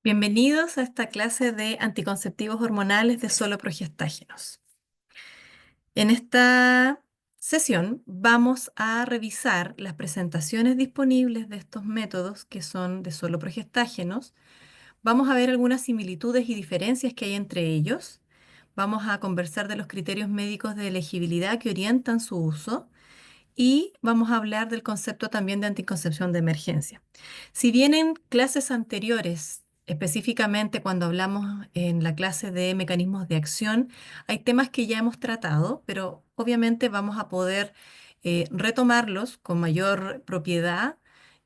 Bienvenidos a esta clase de anticonceptivos hormonales de solo progestágenos. En esta sesión vamos a revisar las presentaciones disponibles de estos métodos que son de solo progestágenos. Vamos a ver algunas similitudes y diferencias que hay entre ellos. Vamos a conversar de los criterios médicos de elegibilidad que orientan su uso y vamos a hablar del concepto también de anticoncepción de emergencia. Si bien en clases anteriores, específicamente cuando hablamos en la clase de mecanismos de acción, hay temas que ya hemos tratado, pero obviamente vamos a poder retomarlos con mayor propiedad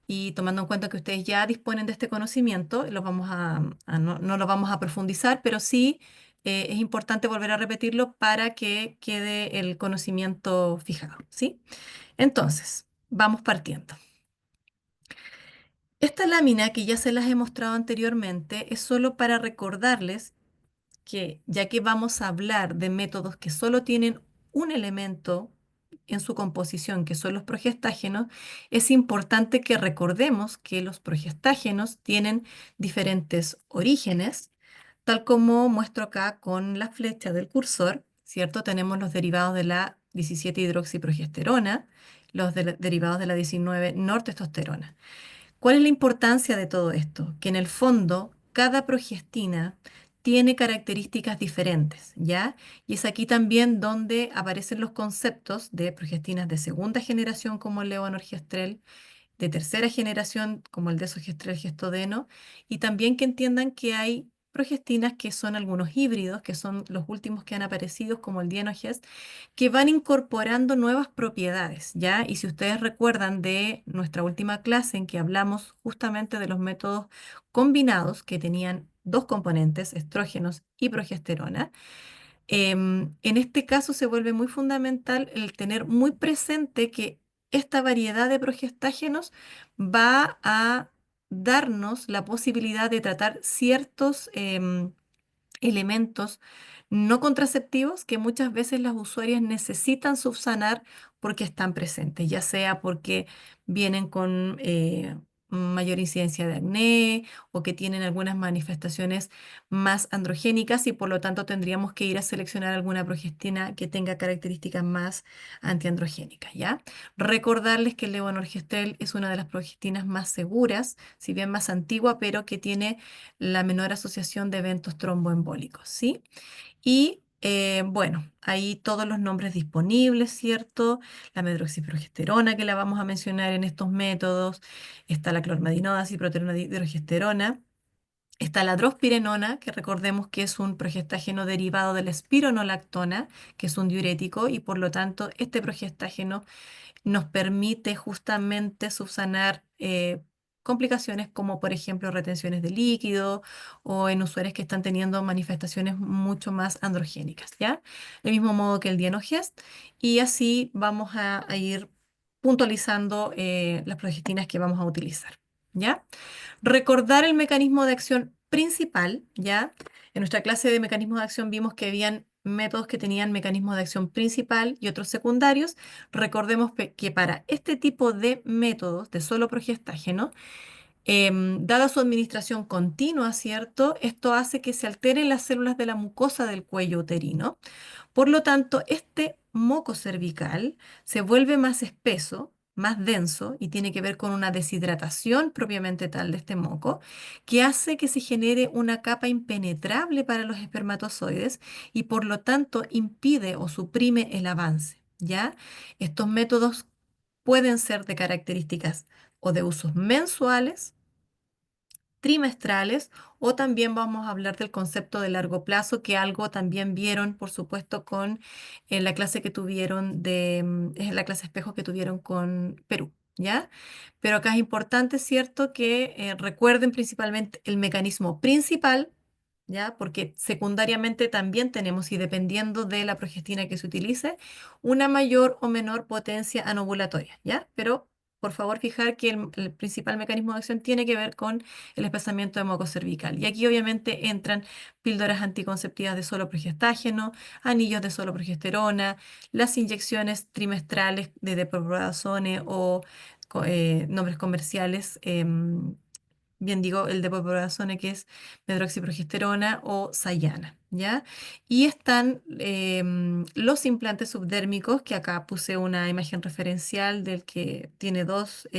y tomando en cuenta que ustedes ya disponen de este conocimiento, no lo vamos a profundizar, pero sí es importante volver a repetirlo para que quede el conocimiento fijado, ¿sí? Entonces, vamos partiendo. Esta lámina que ya se las he mostrado anteriormente es solo para recordarles que ya que vamos a hablar de métodos que solo tienen un elemento en su composición, que son los progestágenos, es importante que recordemos que los progestágenos tienen diferentes orígenes, tal como muestro acá con la flecha del cursor, ¿cierto? Tenemos los derivados de la 17-hidroxiprogesterona, derivados de la 19-nortestosterona. ¿Cuál es la importancia de todo esto? Que en el fondo cada progestina tiene características diferentes, ¿ya? Y es aquí también donde aparecen los conceptos de progestinas de segunda generación como el levonorgestrel, de tercera generación como el desogestrel gestodeno, y también que entiendan que hay progestinas que son algunos híbridos, que son los últimos que han aparecido como el dienogest, que van incorporando nuevas propiedades, ¿ya? Y si ustedes recuerdan de nuestra última clase en que hablamos justamente de los métodos combinados que tenían dos componentes, estrógenos y progesterona, en este caso se vuelve muy fundamental el tener muy presente que esta variedad de progestágenos va a darnos la posibilidad de tratar ciertos elementos no contraceptivos que muchas veces las usuarias necesitan subsanar porque están presentes, ya sea porque vienen con mayor incidencia de acné o que tienen algunas manifestaciones más androgénicas y por lo tanto tendríamos que ir a seleccionar alguna progestina que tenga características más antiandrogénicas, ¿ya? Recordarles que el levonorgestrel es una de las progestinas más seguras, si bien más antigua, pero que tiene la menor asociación de eventos tromboembólicos, ¿sí? Y bueno, ahí todos los nombres disponibles, ¿cierto? La medroxiprogesterona, que la vamos a mencionar en estos métodos, está la clormadinona, ciproterona dihidrogesterona, está la drospirenona, que recordemos que es un progestágeno derivado de la espironolactona, que es un diurético, y por lo tanto este progestágeno nos permite justamente subsanar complicaciones como por ejemplo retenciones de líquido o en usuarios que están teniendo manifestaciones mucho más androgénicas, ¿ya? Del mismo modo que el Dienogest y así vamos a ir puntualizando las progestinas que vamos a utilizar, ¿ya? Recordar el mecanismo de acción principal, ¿ya? En nuestra clase de mecanismos de acción vimos que habían métodos que tenían mecanismos de acción principal y otros secundarios. Recordemos que para este tipo de métodos de solo progestágeno, dada su administración continua, ¿cierto? Esto hace que se alteren las células de la mucosa del cuello uterino. Por lo tanto, este moco cervical se vuelve más espeso, más denso y tiene que ver con una deshidratación propiamente tal de este moco, que hace que se genere una capa impenetrable para los espermatozoides y por lo tanto impide o suprime el avance, ¿ya? Estos métodos pueden ser de características o de usos mensuales, trimestrales o también vamos a hablar del concepto de largo plazo, que algo también vieron, por supuesto, con la clase que tuvieron es la clase espejo que tuvieron con Perú, ¿ya? Pero acá es importante, ¿cierto?, que recuerden principalmente el mecanismo principal, ¿ya? Porque secundariamente también tenemos, y dependiendo de la progestina que se utilice, una mayor o menor potencia anovulatoria, ¿ya? Pero por favor, fijar que el principal mecanismo de acción tiene que ver con el espesamiento de moco cervical. Y aquí obviamente entran píldoras anticonceptivas de solo progestágeno, anillos de solo progesterona, las inyecciones trimestrales de deproporadazone o nombres comerciales bien digo el depoprorazone que es medroxiprogesterona o Sayana, ¿ya? Y están los implantes subdérmicos, que acá puse una imagen referencial del que tiene dos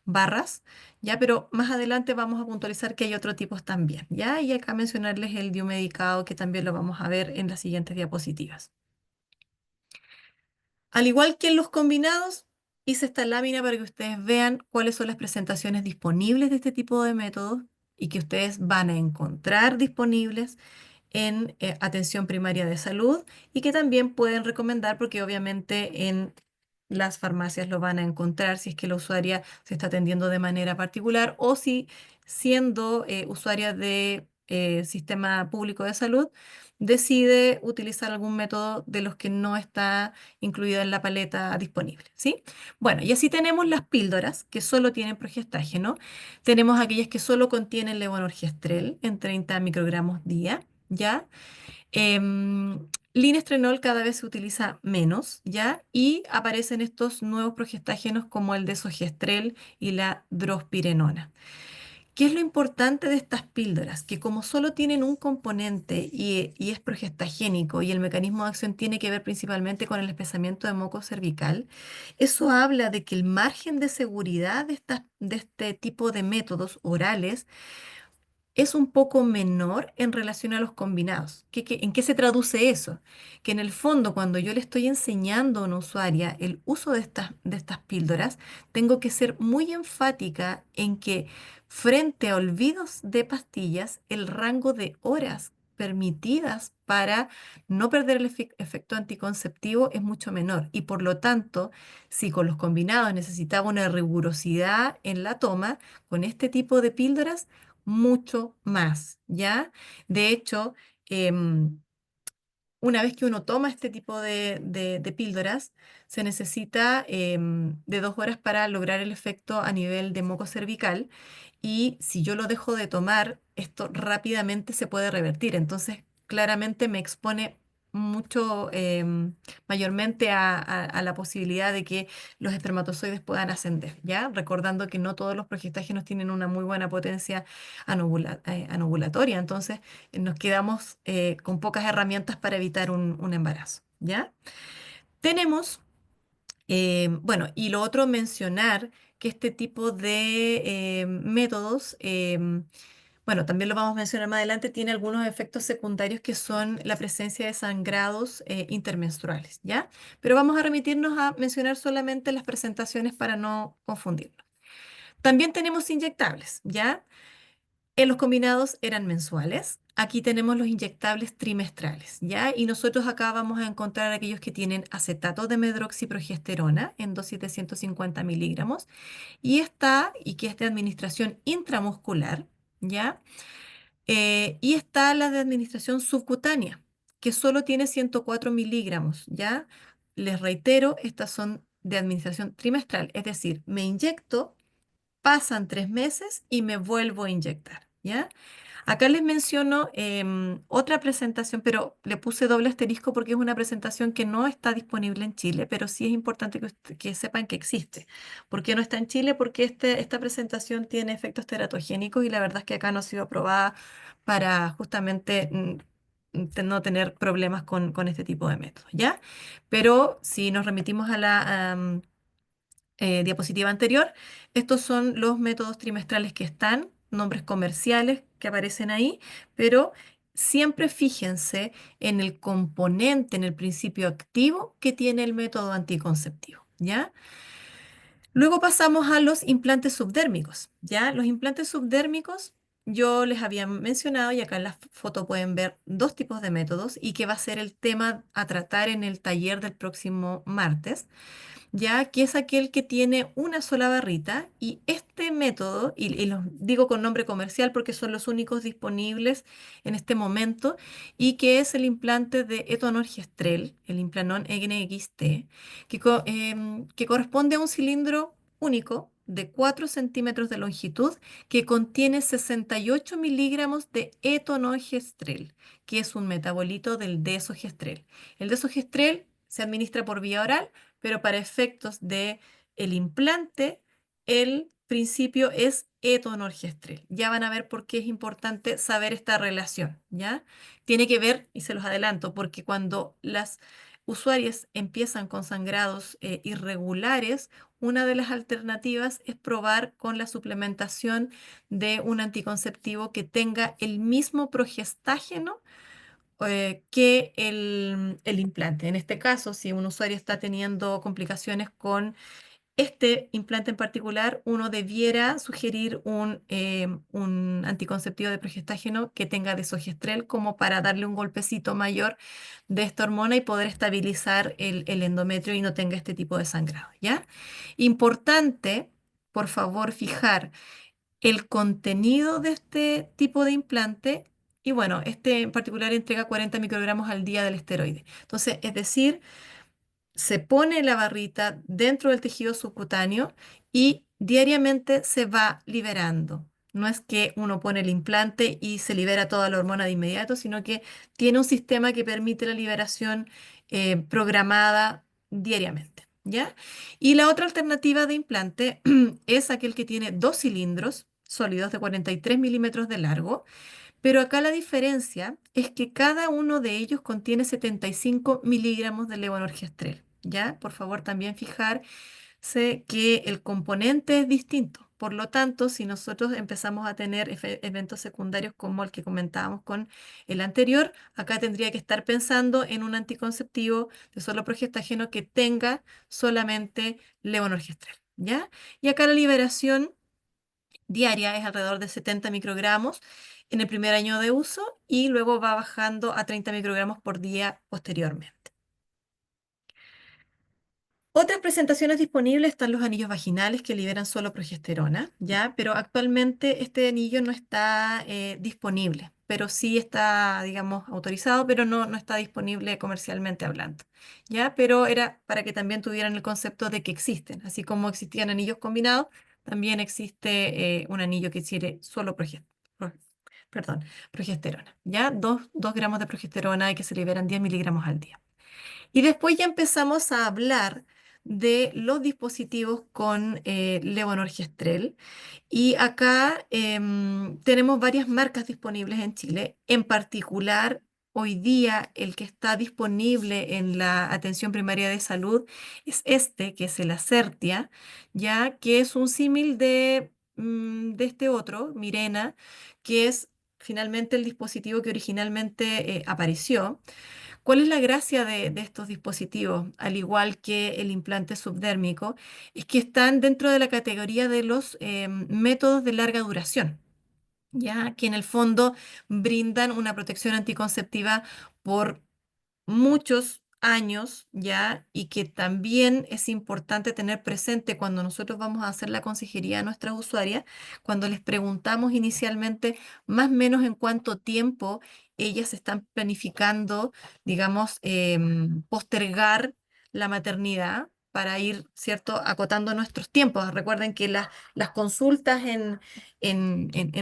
barras, ¿ya? Pero más adelante vamos a puntualizar que hay otros tipos también, ¿ya? Y acá mencionarles el diumedicado, que también lo vamos a ver en las siguientes diapositivas. Al igual que en los combinados, hice esta lámina para que ustedes vean cuáles son las presentaciones disponibles de este tipo de métodos y que ustedes van a encontrar disponibles en atención primaria de salud y que también pueden recomendar porque obviamente en las farmacias lo van a encontrar si es que la usuaria se está atendiendo de manera particular o si siendo usuaria de sistema público de salud decide utilizar algún método de los que no está incluido en la paleta disponible, ¿sí? Bueno, y así tenemos las píldoras que solo tienen progestágeno, tenemos aquellas que solo contienen levonorgestrel en 30 microgramos día, ¿ya? Linestrenol cada vez se utiliza menos, ¿ya? Y aparecen estos nuevos progestágenos como el desogestrel y la drospirenona. ¿Qué es lo importante de estas píldoras? Que como solo tienen un componente y es progestagénico y el mecanismo de acción tiene que ver principalmente con el espesamiento de moco cervical, eso habla de que el margen de seguridad de este tipo de métodos orales es un poco menor en relación a los combinados. ¿En qué se traduce eso? Que en el fondo, cuando yo le estoy enseñando a una usuaria el uso de estas píldoras, tengo que ser muy enfática en que frente a olvidos de pastillas, el rango de horas permitidas para no perder el efecto anticonceptivo es mucho menor. Y por lo tanto, si con los combinados necesitaba una rigurosidad en la toma, con este tipo de píldoras mucho más, ¿ya? De hecho, em, una vez que uno toma este tipo de píldoras, se necesita de 2 horas para lograr el efecto a nivel de moco cervical y si yo lo dejo de tomar, esto rápidamente se puede revertir. Entonces, claramente me expone mucho, mayormente a la posibilidad de que los espermatozoides puedan ascender, ¿ya? Recordando que no todos los progestágenos tienen una muy buena potencia anovulatoria, entonces nos quedamos con pocas herramientas para evitar un embarazo, ¿ya? Tenemos, bueno, y lo otro mencionar que este tipo de métodos, bueno, también lo vamos a mencionar más adelante, tiene algunos efectos secundarios que son la presencia de sangrados intermenstruales, ¿ya? Pero vamos a remitirnos a mencionar solamente las presentaciones para no confundirnos. También tenemos inyectables, ¿ya? En los combinados eran mensuales. Aquí tenemos los inyectables trimestrales, ¿ya? Y nosotros acá vamos a encontrar aquellos que tienen acetato de medroxiprogesterona en dosis de 150 miligramos y que es de administración intramuscular, ¿ya? Y está la de administración subcutánea, que solo tiene 104 miligramos, ¿ya? Les reitero, estas son de administración trimestral, es decir, me inyecto, pasan 3 meses y me vuelvo a inyectar, ¿ya? Acá les menciono otra presentación, pero le puse doble asterisco porque es una presentación que no está disponible en Chile, pero sí es importante que sepan que existe. ¿Por qué no está en Chile? Porque esta presentación tiene efectos teratogénicos y la verdad es que acá no ha sido aprobada para justamente no tener problemas con este tipo de métodos, ¿ya? Pero si nos remitimos a la diapositiva anterior, estos son los métodos trimestrales que están, nombres comerciales que aparecen ahí, pero siempre fíjense en el componente, en el principio activo que tiene el método anticonceptivo, ¿ya? Luego pasamos a los implantes subdérmicos, ¿ya? Los implantes subdérmicos, yo les había mencionado, y acá en la foto pueden ver dos tipos de métodos, y que va a ser el tema a tratar en el taller del próximo martes ya que es aquel que tiene una sola barrita y este método, y los digo con nombre comercial porque son los únicos disponibles en este momento, y que es el implante de etonorgestrel, el Implanon NXT, que corresponde a un cilindro único de 4 centímetros de longitud que contiene 68 miligramos de etonogestrel, que es un metabolito del desogestrel. El desogestrel se administra por vía oral pero para efectos de el implante, el principio es etonorgestrel. Ya van a ver por qué es importante saber esta relación, ¿ya? Tiene que ver, y se los adelanto, porque cuando las usuarias empiezan con sangrados irregulares, una de las alternativas es probar con la suplementación de un anticonceptivo que tenga el mismo progestágeno que el implante. En este caso, si un usuario está teniendo complicaciones con este implante en particular, uno debiera sugerir un anticonceptivo de progestágeno que tenga desogestrel como para darle un golpecito mayor de esta hormona y poder estabilizar el endometrio y no tenga este tipo de sangrado, ¿ya? Importante, por favor, fijar el contenido de este tipo de implante. Y bueno, este en particular entrega 40 microgramos al día del esteroide. Entonces, es decir, se pone la barrita dentro del tejido subcutáneo y diariamente se va liberando. No es que uno pone el implante y se libera toda la hormona de inmediato, sino que tiene un sistema que permite la liberación programada diariamente, ¿ya? Y la otra alternativa de implante es aquel que tiene dos cilindros sólidos de 43 milímetros de largo, pero acá la diferencia es que cada uno de ellos contiene 75 miligramos de levonorgestrel. ¿Ya? Por favor, también fijarse que el componente es distinto. Por lo tanto, si nosotros empezamos a tener eventos secundarios como el que comentábamos con el anterior, acá tendría que estar pensando en un anticonceptivo de solo progestágeno que tenga solamente levonorgestrel. ¿Ya? Y acá la liberación diaria es alrededor de 70 microgramos en el primer año de uso y luego va bajando a 30 microgramos por día posteriormente. Otras presentaciones disponibles están los anillos vaginales que liberan solo progesterona, ¿ya? Pero actualmente este anillo no está disponible, pero sí está, digamos, autorizado, pero no está disponible comercialmente hablando, ¿ya? Pero era para que también tuvieran el concepto de que existen, así como existían anillos combinados, también existe un anillo que tiene solo perdón, progesterona, ¿ya? 2 gramos de progesterona y que se liberan 10 miligramos al día. Y después ya empezamos a hablar de los dispositivos con levonorgestrel. Y acá tenemos varias marcas disponibles en Chile. En particular, hoy día el que está disponible en la atención primaria de salud es este, que es el Acertia, ya que es un símil de este otro, Mirena, que es finalmente el dispositivo que originalmente apareció. ¿Cuál es la gracia de estos dispositivos, al igual que el implante subdérmico? Es que están dentro de la categoría de los métodos de larga duración, ya que en el fondo brindan una protección anticonceptiva por muchos años ya y que también es importante tener presente cuando nosotros vamos a hacer la consejería a nuestras usuarias, cuando les preguntamos inicialmente más o menos en cuánto tiempo ellas están planificando, digamos, postergar la maternidad para ir, ¿cierto?, acotando nuestros tiempos. Recuerden que las consultas en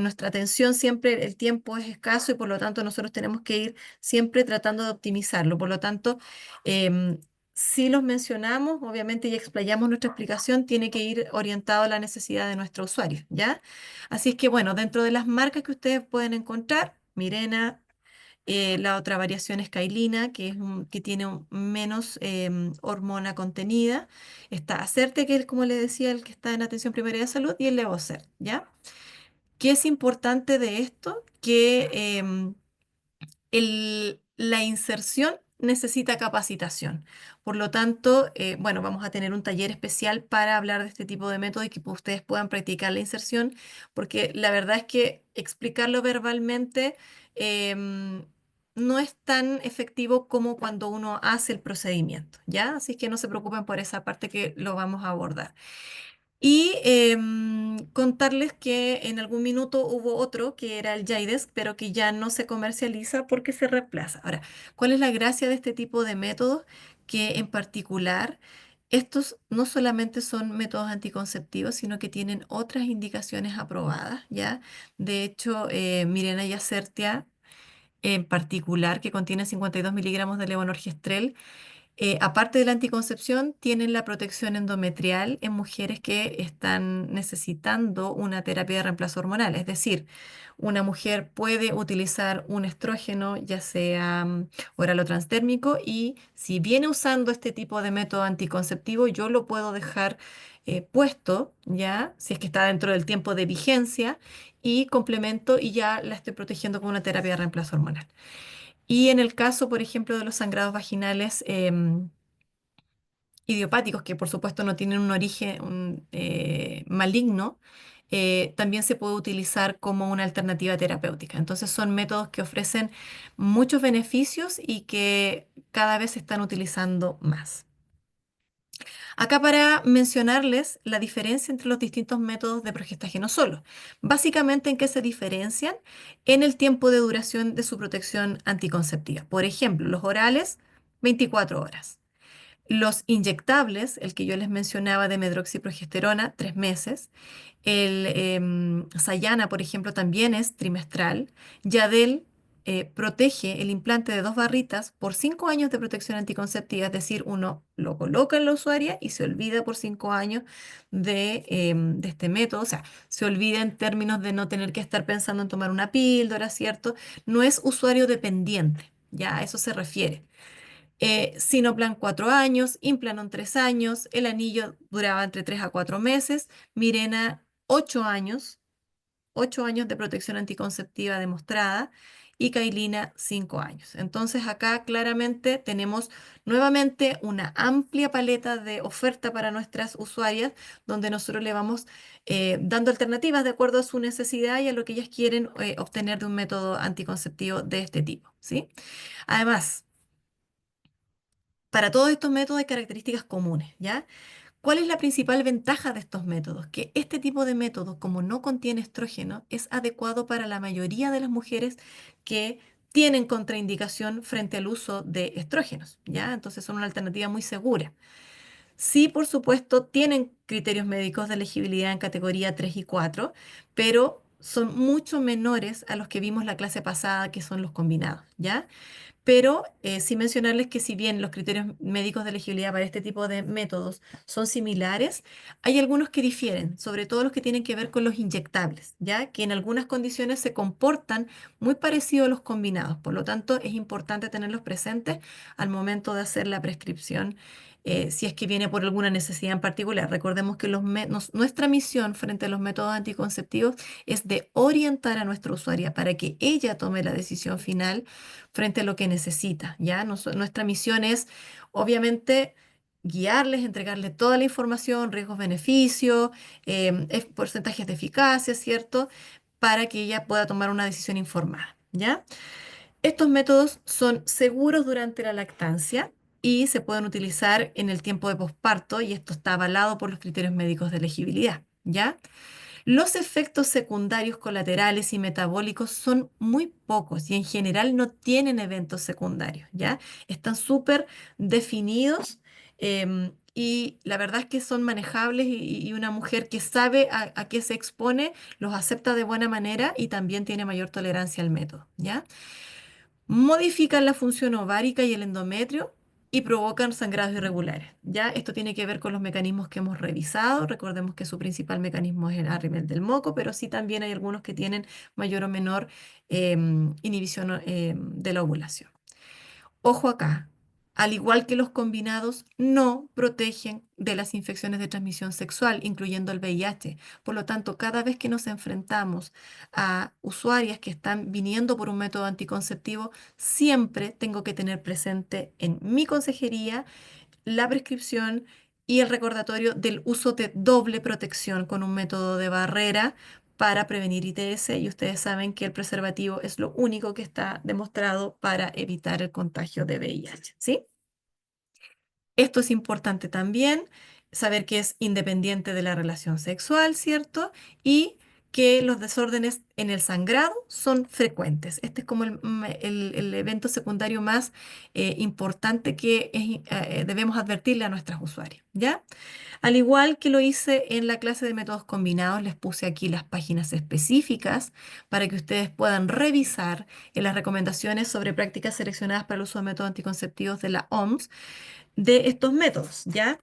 nuestra atención siempre el tiempo es escaso y por lo tanto nosotros tenemos que ir siempre tratando de optimizarlo. Por lo tanto, em, si los mencionamos, obviamente y explayamos nuestra explicación, tiene que ir orientado a la necesidad de nuestro usuario, ¿ya? Así es que, bueno, dentro de las marcas que ustedes pueden encontrar, Mirena, la otra variación es Cailina, que tiene menos hormona contenida. Está Acerte, que es, como le decía, el que está en atención primaria de salud, y el Levocert, ¿ya? ¿Qué es importante de esto? Que la inserción necesita capacitación. Por lo tanto, bueno, vamos a tener un taller especial para hablar de este tipo de método y que ustedes puedan practicar la inserción, porque la verdad es que explicarlo verbalmente no es tan efectivo como cuando uno hace el procedimiento, ¿ya? Así que no se preocupen por esa parte que lo vamos a abordar. Y contarles que en algún minuto hubo otro que era el Jaides, pero que ya no se comercializa porque se reemplaza. Ahora, ¿cuál es la gracia de este tipo de métodos? Que en particular estos no solamente son métodos anticonceptivos, sino que tienen otras indicaciones aprobadas, ¿ya? De hecho, Mirena y Acertia en particular, que contiene 52 miligramos de levonorgestrel, Aparte de la anticoncepción, tienen la protección endometrial en mujeres que están necesitando una terapia de reemplazo hormonal. Es decir, una mujer puede utilizar un estrógeno, ya sea oral o transdérmico, y si viene usando este tipo de método anticonceptivo, yo lo puedo dejar puesto, ya, si es que está dentro del tiempo de vigencia, y complemento y ya la estoy protegiendo con una terapia de reemplazo hormonal. Y en el caso, por ejemplo, de los sangrados vaginales, idiopáticos, que por supuesto no tienen un origen maligno, también se puede utilizar como una alternativa terapéutica. Entonces son métodos que ofrecen muchos beneficios y que cada vez se están utilizando más. Acá para mencionarles la diferencia entre los distintos métodos de progestágeno solo. Básicamente, ¿en qué se diferencian? En el tiempo de duración de su protección anticonceptiva. Por ejemplo, los orales, 24 horas. Los inyectables, el que yo les mencionaba de medroxiprogesterona, 3 meses. El Sayana, por ejemplo, también es trimestral. Yadel protege el implante de 2 barritas por 5 años de protección anticonceptiva, es decir, uno lo coloca en la usuaria y se olvida por 5 años de este método. O sea, se olvida en términos de no tener que estar pensando en tomar una píldora, ¿cierto? No es usuario dependiente, ya a eso se refiere. Sinoplan 4 años, Implanon 3 años, el anillo duraba entre 3 a 4 meses, Mirena 8 años, 8 años de protección anticonceptiva demostrada y Cailina 5 años. Entonces acá claramente tenemos nuevamente una amplia paleta de oferta para nuestras usuarias donde nosotros le vamos dando alternativas de acuerdo a su necesidad y a lo que ellas quieren obtener de un método anticonceptivo de este tipo, ¿sí? Además, para todos estos métodos hay características comunes, ¿ya? ¿Cuál es la principal ventaja de estos métodos? Que este tipo de método, como no contiene estrógeno, es adecuado para la mayoría de las mujeres que tienen contraindicación frente al uso de estrógenos, ¿ya? Entonces son una alternativa muy segura. Sí, por supuesto, tienen criterios médicos de elegibilidad en categoría 3 y 4, pero son mucho menores a los que vimos la clase pasada, que son los combinados, ¿ya? Pero sí mencionarles que si bien los criterios médicos de elegibilidad para este tipo de métodos son similares, hay algunos que difieren, sobre todo los que tienen que ver con los inyectables, ya que en algunas condiciones se comportan muy parecido a los combinados. Por lo tanto, es importante tenerlos presentes al momento de hacer la prescripción, si es que viene por alguna necesidad en particular. Recordemos que nuestra misión frente a los métodos anticonceptivos es de orientar a nuestra usuaria para que ella tome la decisión final frente a lo que necesita, ¿ya? Nuestra misión es, obviamente, guiarles, entregarles toda la información, riesgos, beneficios, porcentajes de eficacia, ¿cierto? Para que ella pueda tomar una decisión informada, ¿ya? Estos métodos son seguros durante la lactancia y se pueden utilizar en el tiempo de posparto y esto está avalado por los criterios médicos de elegibilidad, ¿ya? Los efectos secundarios colaterales y metabólicos son muy pocos y en general no tienen eventos secundarios, ¿ya? Están súper definidos y la verdad es que son manejables y una mujer que sabe a qué se expone los acepta de buena manera y también tiene mayor tolerancia al método, ¿ya? Modifican la función ovárica y el endometrio y provocan sangrados irregulares. Ya esto tiene que ver con los mecanismos que hemos revisado. Recordemos que su principal mecanismo es el a nivel del moco, pero sí también hay algunos que tienen mayor o menor inhibición de la ovulación. Ojo acá, al igual que los combinados, no protegen de las infecciones de transmisión sexual, incluyendo el VIH. Por lo tanto, cada vez que nos enfrentamos a usuarias que están viniendo por un método anticonceptivo, siempre tengo que tener presente en mi consejería la prescripción y el recordatorio del uso de doble protección con un método de barrera para prevenir ITS y ustedes saben que el preservativo es lo único que está demostrado para evitar el contagio de VIH, ¿sí? Esto es importante también, saber que es independiente de la relación sexual, ¿cierto? Y que los desórdenes en el sangrado son frecuentes. Este es como el evento secundario más importante que debemos advertirle a nuestras usuarias, ¿ya? Al igual que lo hice en la clase de métodos combinados, les puse aquí las páginas específicas para que ustedes puedan revisar en las recomendaciones sobre prácticas seleccionadas para el uso de métodos anticonceptivos de la OMS de estos métodos, ¿ya?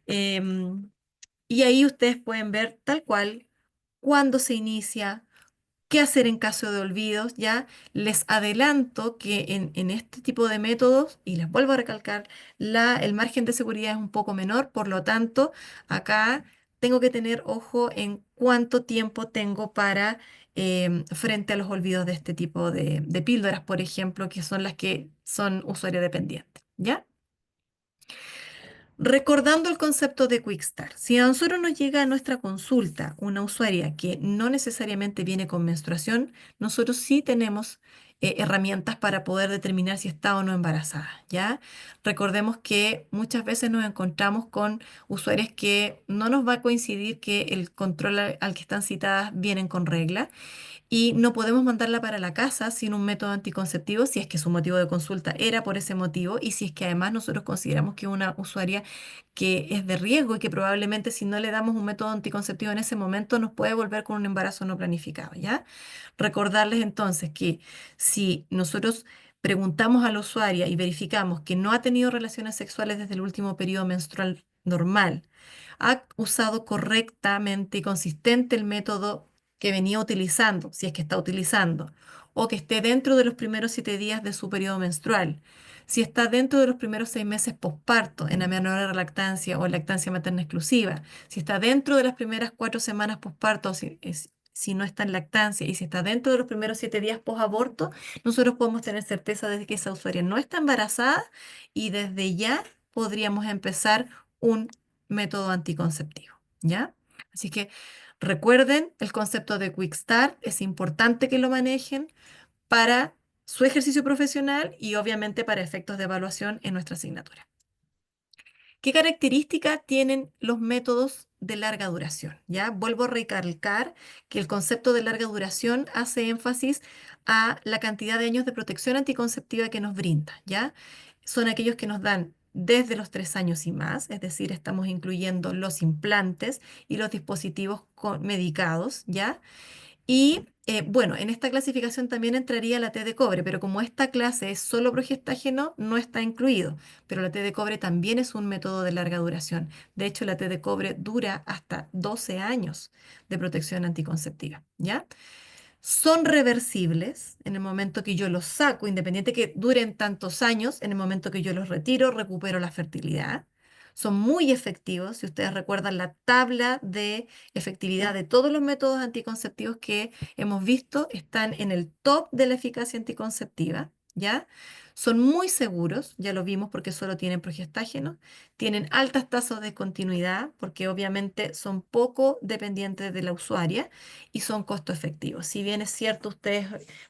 Em, y ahí ustedes pueden ver tal cual cuándo se inicia, qué hacer en caso de olvidos, ¿ya? Les adelanto que en este tipo de métodos, y les vuelvo a recalcar, el margen de seguridad es un poco menor, por lo tanto, acá tengo que tener ojo en cuánto tiempo tengo para frente a los olvidos de este tipo de píldoras, por ejemplo, que son las que son usuario dependiente, ¿ya? Recordando el concepto de Quick Start, si a nosotros nos llega a nuestra consulta una usuaria que no necesariamente viene con menstruación, nosotros sí tenemos herramientas para poder determinar si está o no embarazada, ¿ya? Recordemos que muchas veces nos encontramos con usuarias que no nos va a coincidir que el control al que están citadas vienen con regla y no podemos mandarla para la casa sin un método anticonceptivo si es que su motivo de consulta era por ese motivo y si es que además nosotros consideramos que es una usuaria que es de riesgo y que probablemente si no le damos un método anticonceptivo en ese momento nos puede volver con un embarazo no planificado, ¿ya? Recordarles entonces que si nosotros preguntamos a la usuaria y verificamos que no ha tenido relaciones sexuales desde el último periodo menstrual normal, ha usado correctamente y consistente el método que venía utilizando, si es que está utilizando, o que esté dentro de los primeros 7 días de su periodo menstrual, si está dentro de los primeros 6 meses posparto, en amenorrea de lactancia o lactancia materna exclusiva, si está dentro de las primeras 4 semanas posparto, o si no está en lactancia y si está dentro de los primeros 7 días posaborto, nosotros podemos tener certeza de que esa usuaria no está embarazada y desde ya podríamos empezar un método anticonceptivo, ¿ya? Así que recuerden el concepto de Quick Start, es importante que lo manejen para su ejercicio profesional y obviamente para efectos de evaluación en nuestra asignatura. ¿Qué características tienen los métodos de larga duración? ¿Ya? Vuelvo a recalcar que el concepto de larga duración hace énfasis a la cantidad de años de protección anticonceptiva que nos brinda, ¿ya? Son aquellos que nos dan desde los 3 años y más, es decir, estamos incluyendo los implantes y los dispositivos medicados, ¿ya? Y bueno, en esta clasificación también entraría la T de cobre, pero como esta clase es solo progestágeno, no está incluido. Pero la T de cobre también es un método de larga duración. De hecho, la T de cobre dura hasta 12 años de protección anticonceptiva, ¿ya? Son reversibles en el momento que yo los saco, independiente que duren tantos años, en el momento que yo los retiro, recupero la fertilidad. Son muy efectivos, si ustedes recuerdan la tabla de efectividad de todos los métodos anticonceptivos que hemos visto, están en el top de la eficacia anticonceptiva, ¿ya? Son muy seguros, ya lo vimos porque solo tienen progestágenos, tienen altas tasas de continuidad porque obviamente son poco dependientes de la usuaria y son costo efectivos. Si bien es cierto, ustedes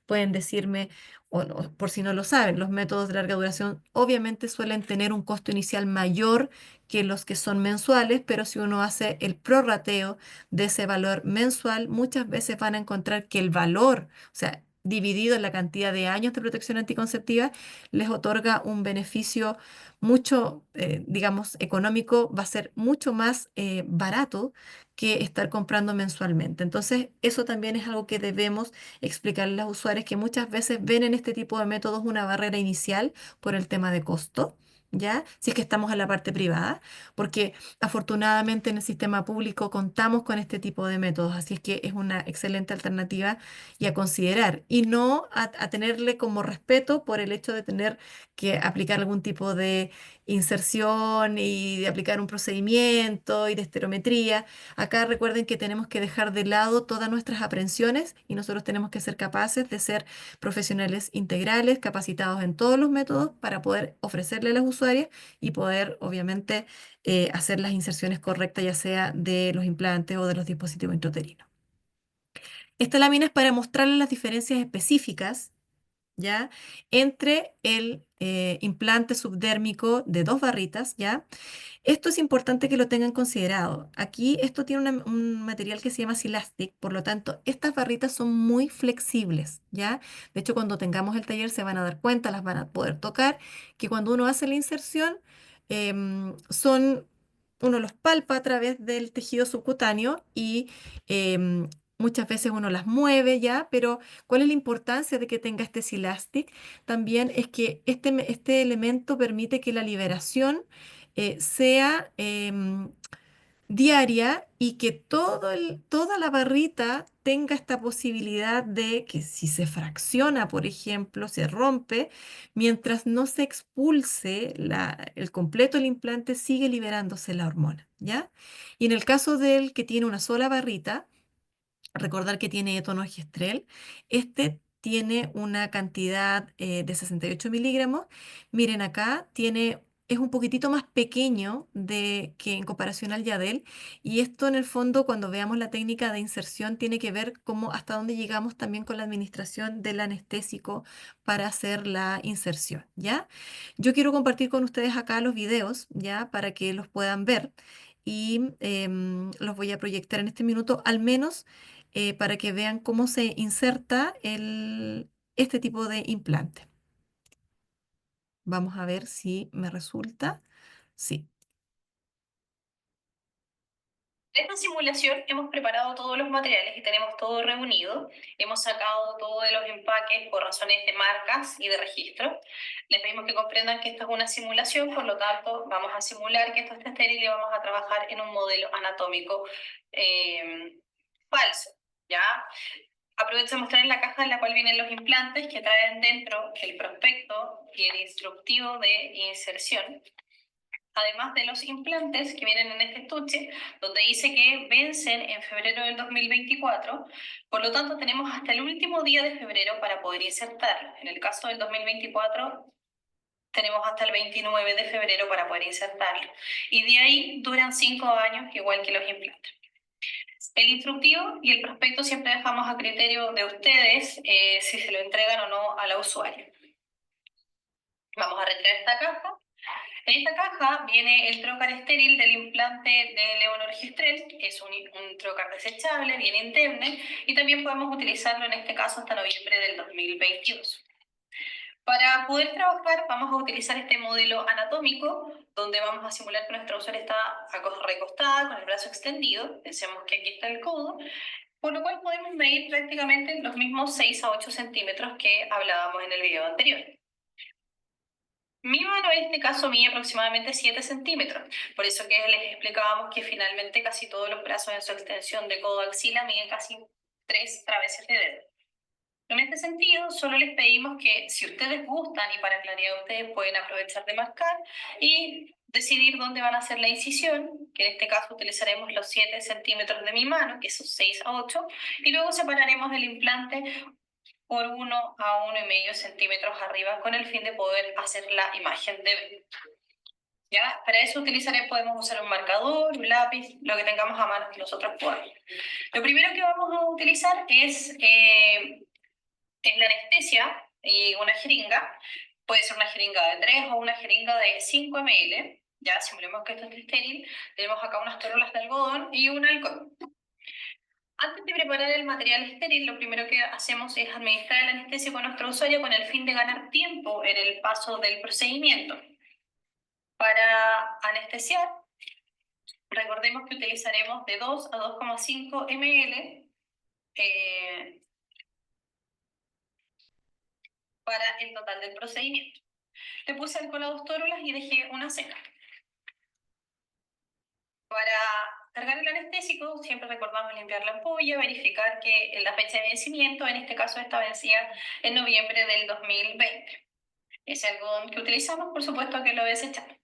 pueden decirme, o por si no lo saben, los métodos de larga duración obviamente suelen tener un costo inicial mayor que los que son mensuales, pero si uno hace el prorrateo de ese valor mensual, muchas veces van a encontrar que el valor, o sea, dividido en la cantidad de años de protección anticonceptiva, les otorga un beneficio mucho, digamos, económico, va a ser mucho más barato que estar comprando mensualmente. Entonces, eso también es algo que debemos explicarle a los usuarios que muchas veces ven en este tipo de métodos una barrera inicial por el tema de costo. ¿Ya? Si es que estamos en la parte privada, porque afortunadamente en el sistema público contamos con este tipo de métodos, así es que es una excelente alternativa y a considerar, y no a tenerle como respeto por el hecho de tener que aplicar algún tipo de inserción y de aplicar un procedimiento y de esterometría. Acá recuerden que tenemos que dejar de lado todas nuestras aprensiones y nosotros tenemos que ser capaces de ser profesionales integrales, capacitados en todos los métodos para poder ofrecerle a las usuarias y poder, obviamente, hacer las inserciones correctas, ya sea de los implantes o de los dispositivos intrauterinos. Esta lámina es para mostrarles las diferencias específicas, ¿ya? Entre implante subdérmico de 2 barritas, ¿ya? Esto es importante que lo tengan considerado. Aquí esto tiene un material que se llama Silastic, por lo tanto, estas barritas son muy flexibles, ¿ya? De hecho, cuando tengamos el taller se van a dar cuenta, las van a poder tocar, que cuando uno hace la inserción, uno los palpa a través del tejido subcutáneo y muchas veces uno las mueve, ¿ya? Pero ¿cuál es la importancia de que tenga este Silastic? También es que este elemento permite que la liberación sea diaria y que toda la barrita tenga esta posibilidad de que si se fracciona, por ejemplo, se rompe, mientras no se expulse el completo del implante, sigue liberándose la hormona, ¿ya? Y en el caso del que tiene una sola barrita, recordar que tiene etonogestrel. Este tiene una cantidad de 68 miligramos. Miren acá, es un poquitito más pequeño que en comparación al Yadel. Y esto en el fondo, cuando veamos la técnica de inserción, tiene que ver cómo hasta dónde llegamos también con la administración del anestésico para hacer la inserción, ¿ya? Yo quiero compartir con ustedes acá los videos, ¿ya? Para que los puedan ver. Y los voy a proyectar en este minuto, al menos para que vean cómo se inserta este tipo de implante. Vamos a ver si me resulta. Sí. En esta simulación hemos preparado todos los materiales y tenemos todo reunido. Hemos sacado todo de los empaques por razones de marcas y de registro. Les pedimos que comprendan que esto es una simulación, por lo tanto vamos a simular que esto esté estéril y vamos a trabajar en un modelo anatómico falso. ¿Ya? Aprovecho de mostrar en la caja en la cual vienen los implantes que traen dentro el prospecto y el instructivo de inserción, además de los implantes que vienen en este estuche, donde dice que vencen en febrero del 2024. Por lo tanto, tenemos hasta el último día de febrero para poder insertarlo. En el caso del 2024, tenemos hasta el 29 de febrero para poder insertarlo. Y de ahí duran 5 años, igual que los implantes. El instructivo y el prospecto siempre dejamos a criterio de ustedes si se lo entregan o no a la usuaria. Vamos a retirar esta caja. En esta caja viene el trocar estéril del implante de levonorgestrel, que es un trocar desechable, bien indemne, y también podemos utilizarlo en este caso hasta noviembre del 2022. Para poder trabajar vamos a utilizar este modelo anatómico, donde vamos a simular que nuestra usuaria está recostada con el brazo extendido. Pensemos que aquí está el codo, por lo cual podemos medir prácticamente los mismos 6 a 8 centímetros que hablábamos en el video anterior. Mi mano en este caso mide aproximadamente 7 centímetros, por eso que les explicábamos que finalmente casi todos los brazos en su extensión de codo a axila miden casi 3 traveses de dedo. En este sentido, solo les pedimos que si ustedes gustan y para claridad ustedes pueden aprovechar de marcar y decidir dónde van a hacer la incisión, que en este caso utilizaremos los 7 centímetros de mi mano, que son 6 a 8, y luego separaremos el implante por 1 a 1,5 centímetros arriba con el fin de poder hacer la imagen de B. ¿Ya? Para eso podemos usar un marcador, un lápiz, lo que tengamos a mano que nosotros podamos. Lo primero que vamos a utilizar es la anestesia y una jeringa. Puede ser una jeringa de 3 o una jeringa de 5 ml. Ya simulemos que esto es estéril. Tenemos acá unas tórulas de algodón y un alcohol. Antes de preparar el material estéril, lo primero que hacemos es administrar el anestesio con nuestro usuario con el fin de ganar tiempo en el paso del procedimiento. Para anestesiar, recordemos que utilizaremos de 2 a 2,5 ml para el total del procedimiento. Le puse alcohol a 2 tórulas y dejé una seca. Para cargar el anestésico, siempre recordamos limpiar la ampolla, verificar que la fecha de vencimiento, en este caso está vencida en noviembre del 2020. Ese algodón que utilizamos, por supuesto que lo desechamos.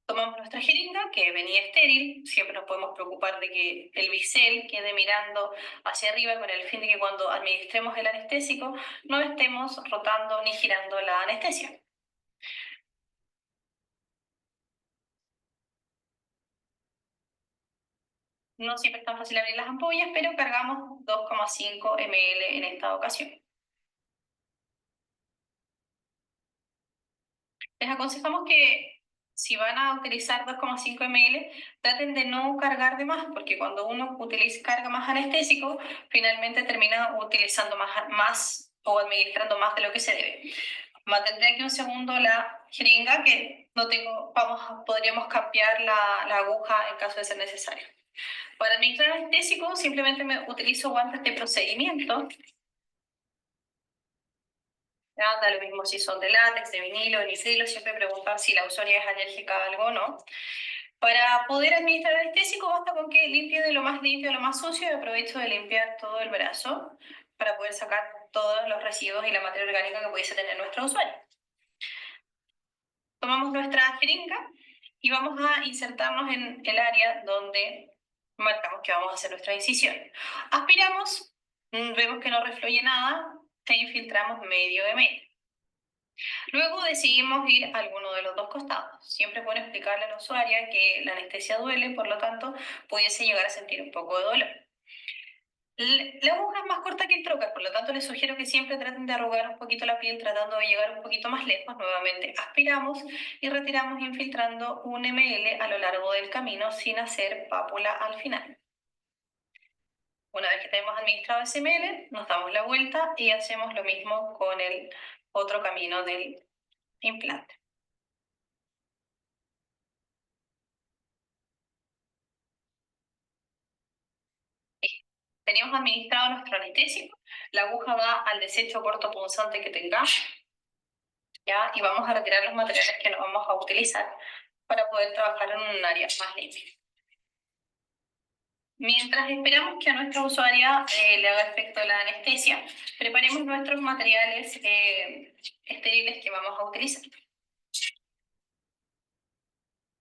Tomamos nuestra jeringa, que venía estéril, siempre nos podemos preocupar de que el bisel quede mirando hacia arriba con el fin de que cuando administremos el anestésico no estemos rotando ni girando la anestesia. No siempre es tan fácil abrir las ampollas, pero cargamos 2,5 ml en esta ocasión. Les aconsejamos que si van a utilizar 2,5 ml, traten de no cargar de más, porque cuando uno carga más anestésico, finalmente termina utilizando más o administrando más de lo que se debe. Mantendré aquí un segundo la jeringa, que no tengo, podríamos cambiar la aguja en caso de ser necesario. Para administrar anestésico, simplemente utilizo guantes de procedimiento. Ya, da lo mismo si son de látex, de vinilo, de nitrilo, siempre preguntar si la usuaria es alérgica a algo o no. Para poder administrar anestésico basta con que limpie de lo más limpio a lo más sucio, y aprovecho de limpiar todo el brazo para poder sacar todos los residuos y la materia orgánica que pudiese tener nuestro usuario. Tomamos nuestra jeringa y vamos a insertarnos en el área donde marcamos que vamos a hacer nuestra incisión. Aspiramos, vemos que no refluye nada, e infiltramos medio ml. Luego decidimos ir a alguno de los dos costados. Siempre es bueno explicarle a la usuaria que la anestesia duele, por lo tanto, pudiese llegar a sentir un poco de dolor. La aguja es más corta que el trocar, por lo tanto les sugiero que siempre traten de arrugar un poquito la piel, tratando de llegar un poquito más lejos. Nuevamente aspiramos y retiramos, infiltrando 1 ml a lo largo del camino sin hacer pápula al final. Una vez que tenemos administrado ese ml, nos damos la vuelta y hacemos lo mismo con el otro camino del implante. Tenemos administrado nuestro anestésico, la aguja va al desecho cortopunzante que tengamos, ¿ya? Y vamos a retirar los materiales que no vamos a utilizar para poder trabajar en un área más limpia. Mientras esperamos que a nuestra usuaria le haga efecto la anestesia, preparemos nuestros materiales estériles que vamos a utilizar.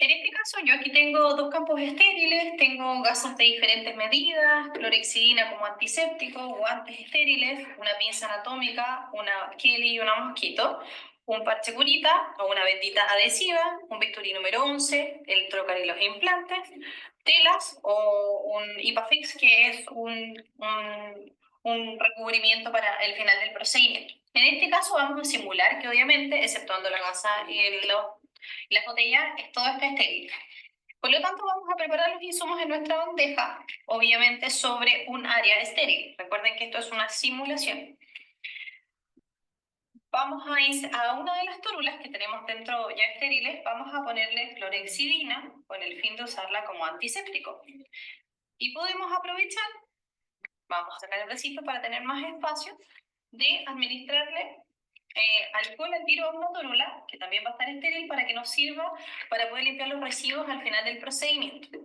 En este caso, yo aquí tengo dos campos estériles, tengo gasas de diferentes medidas, clorexidina como antiséptico, guantes estériles, una pinza anatómica, una Kelly y una mosquito, un parche curita o una bendita adhesiva, un bisturí número 11, el trocar y los implantes, telas o un IPAFIX, que es un recubrimiento para el final del procedimiento. En este caso vamos a simular que, obviamente, exceptuando la gasa y la botella, todo está estéril. Por lo tanto, vamos a preparar los insumos en nuestra bandeja, obviamente sobre un área estéril. Recuerden que esto es una simulación. Vamos a una de las tórulas que tenemos dentro ya estériles, vamos a ponerle clorexidina con el fin de usarla como antiséptico. Y podemos aprovechar, vamos a sacar el recinto para tener más espacio, de administrarle alcohol al tiro a una tórula, que también va a estar estéril, para que nos sirva para poder limpiar los residuos al final del procedimiento.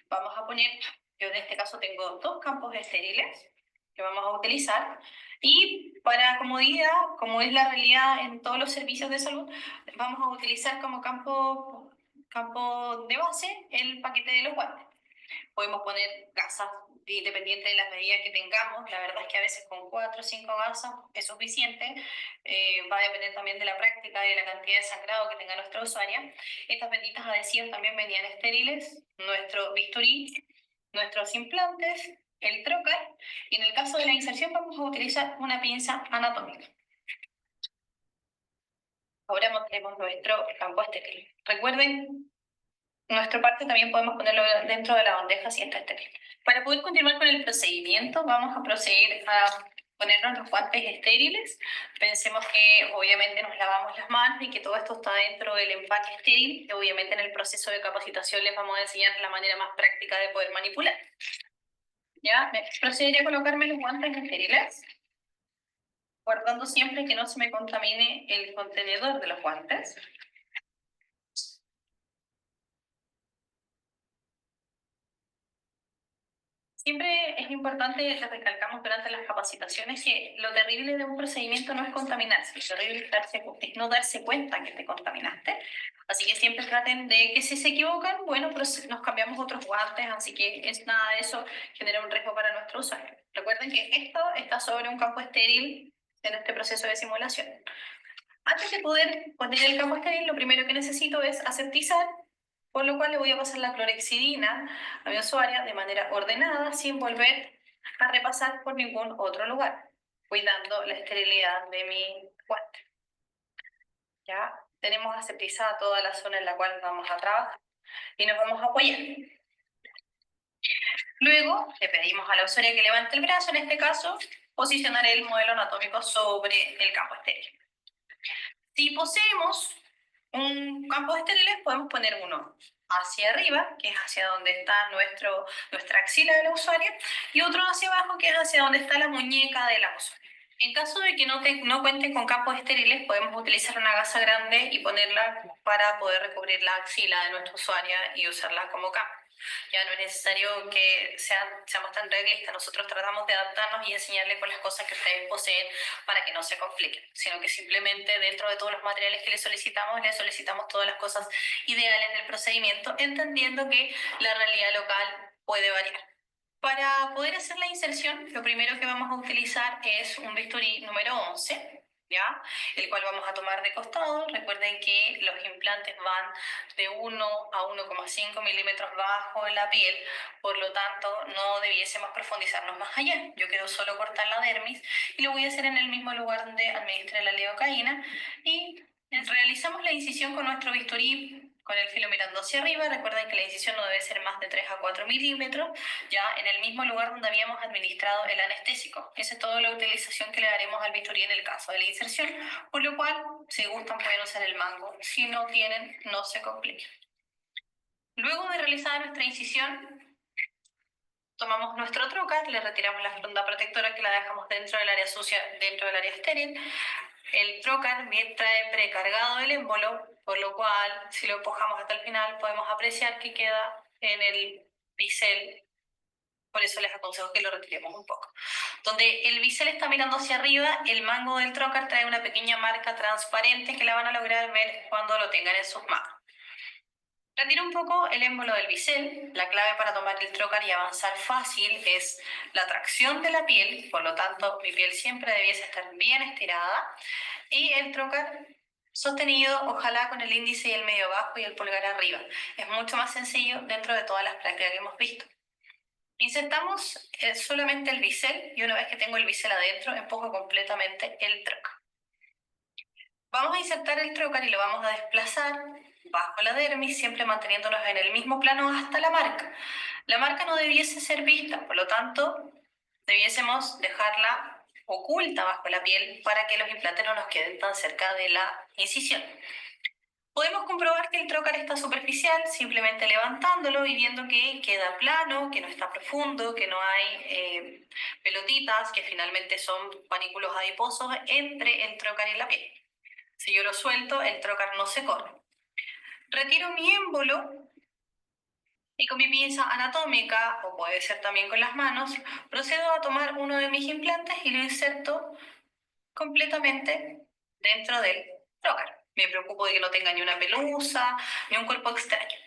Vamos a poner, yo en este caso tengo dos campos estériles que vamos a utilizar, y para comodidad, como es la realidad en todos los servicios de salud, vamos a utilizar como campo de base el paquete de los guantes. Podemos poner gasas dependiente de las medidas que tengamos. La verdad es que a veces con 4 o 5 gasas es suficiente. Va a depender también de la práctica y de la cantidad de sangrado que tenga nuestra usuaria. Estas benditas adhesivas también venían estériles, nuestro bisturí, nuestros implantes, el trocar, y en el caso de la inserción vamos a utilizar una pinza anatómica. Ahora mostremos nuestro campo estéril. Recuerden, nuestro parte también podemos ponerlo dentro de la bandeja si está estéril. Para poder continuar con el procedimiento, vamos a proceder a ponernos los guantes estériles. Pensemos que obviamente nos lavamos las manos y que todo esto está dentro del empaque estéril, que obviamente en el proceso de capacitación les vamos a enseñar la manera más práctica de poder manipular. ¿Ya? Procederé a colocarme los guantes estériles, guardando siempre que no se me contamine el contenedor de los guantes. Siempre es importante, les recalcamos durante las capacitaciones, que lo terrible de un procedimiento no es contaminarse, lo terrible es no darse cuenta que te contaminaste. Así que siempre traten de que si se equivocan, bueno, pues nos cambiamos otros guantes, así que es nada de eso genera un riesgo para nuestro usuario. Recuerden que esto está sobre un campo estéril en este proceso de simulación. Antes de poder poner el campo estéril, lo primero que necesito es aseptizar, por lo cual le voy a pasar la clorexidina a mi usuaria de manera ordenada, sin volver a repasar por ningún otro lugar, cuidando la esterilidad de mi guante. ¿Ya? tenemos aseptizada toda la zona en la cual vamos a trabajar y nos vamos a apoyar. Luego le pedimos a la usuaria que levante el brazo, en este caso posicionaré el modelo anatómico sobre el campo estéril. Si poseemos un campo estéril, podemos poner uno hacia arriba, que es hacia donde está nuestra axila de la usuaria, y otro hacia abajo, que es hacia donde está la muñeca de la usuaria. En caso de que no cuenten con campos estériles, podemos utilizar una gasa grande y ponerla para poder recubrir la axila de nuestra usuaria y usarla como campo. Ya no es necesario que seamos tan realistas, nosotros tratamos de adaptarnos y enseñarles con las cosas que ustedes poseen para que no se compliquen, sino que simplemente dentro de todos los materiales que les solicitamos todas las cosas ideales del procedimiento, entendiendo que la realidad local puede variar. Para poder hacer la inserción, lo primero que vamos a utilizar es un bisturí número 11, ¿ya? El cual vamos a tomar de costado. Recuerden que los implantes van de 1 a 1,5 milímetros bajo en la piel, por lo tanto no debiésemos profundizarnos más allá. Yo quiero solo cortar la dermis y lo voy a hacer en el mismo lugar donde administré la lidocaína y realizamos la incisión con nuestro bisturí con el filo mirando hacia arriba. Recuerden que la incisión no debe ser más de 3 a 4 milímetros, ya en el mismo lugar donde habíamos administrado el anestésico. Esa es toda la utilización que le daremos al bisturí en el caso de la inserción, por lo cual, si gustan, pueden usar el mango. Si no tienen, no se compliquen. Luego de realizar nuestra incisión, tomamos nuestro trocar, le retiramos la fronda protectora que la dejamos dentro del área sucia, dentro del área estéril. El trocar trae precargado el émbolo, por lo cual, si lo empujamos hasta el final, podemos apreciar que queda en el bisel. Por eso les aconsejo que lo retiremos un poco. Donde el bisel está mirando hacia arriba, el mango del trocar trae una pequeña marca transparente que la van a lograr ver cuando lo tengan en sus manos. Retiro un poco el émbolo del bisel. La clave para tomar el trocar y avanzar fácil es la tracción de la piel, por lo tanto mi piel siempre debiese estar bien estirada, y el trocar sostenido, ojalá con el índice y el medio abajo y el pulgar arriba. Es mucho más sencillo dentro de todas las prácticas que hemos visto. Insertamos solamente el bisel y una vez que tengo el bisel adentro, empujo completamente el trocar. Vamos a insertar el trocar y lo vamos a desplazar bajo la dermis, siempre manteniéndonos en el mismo plano hasta la marca. La marca no debiese ser vista, por lo tanto, debiésemos dejarla oculta bajo la piel para que los implantes no nos queden tan cerca de la incisión. Podemos comprobar que el trocar está superficial simplemente levantándolo y viendo que queda plano, que no está profundo, que no hay pelotitas, que finalmente son panículos adiposos entre el trocar y la piel. Si yo lo suelto, el trocar no se corre. Retiro mi émbolo y con mi pinza anatómica, o puede ser también con las manos, procedo a tomar uno de mis implantes y lo inserto completamente dentro del trocar. Me preocupo de que no tenga ni una pelusa, ni un cuerpo extraño.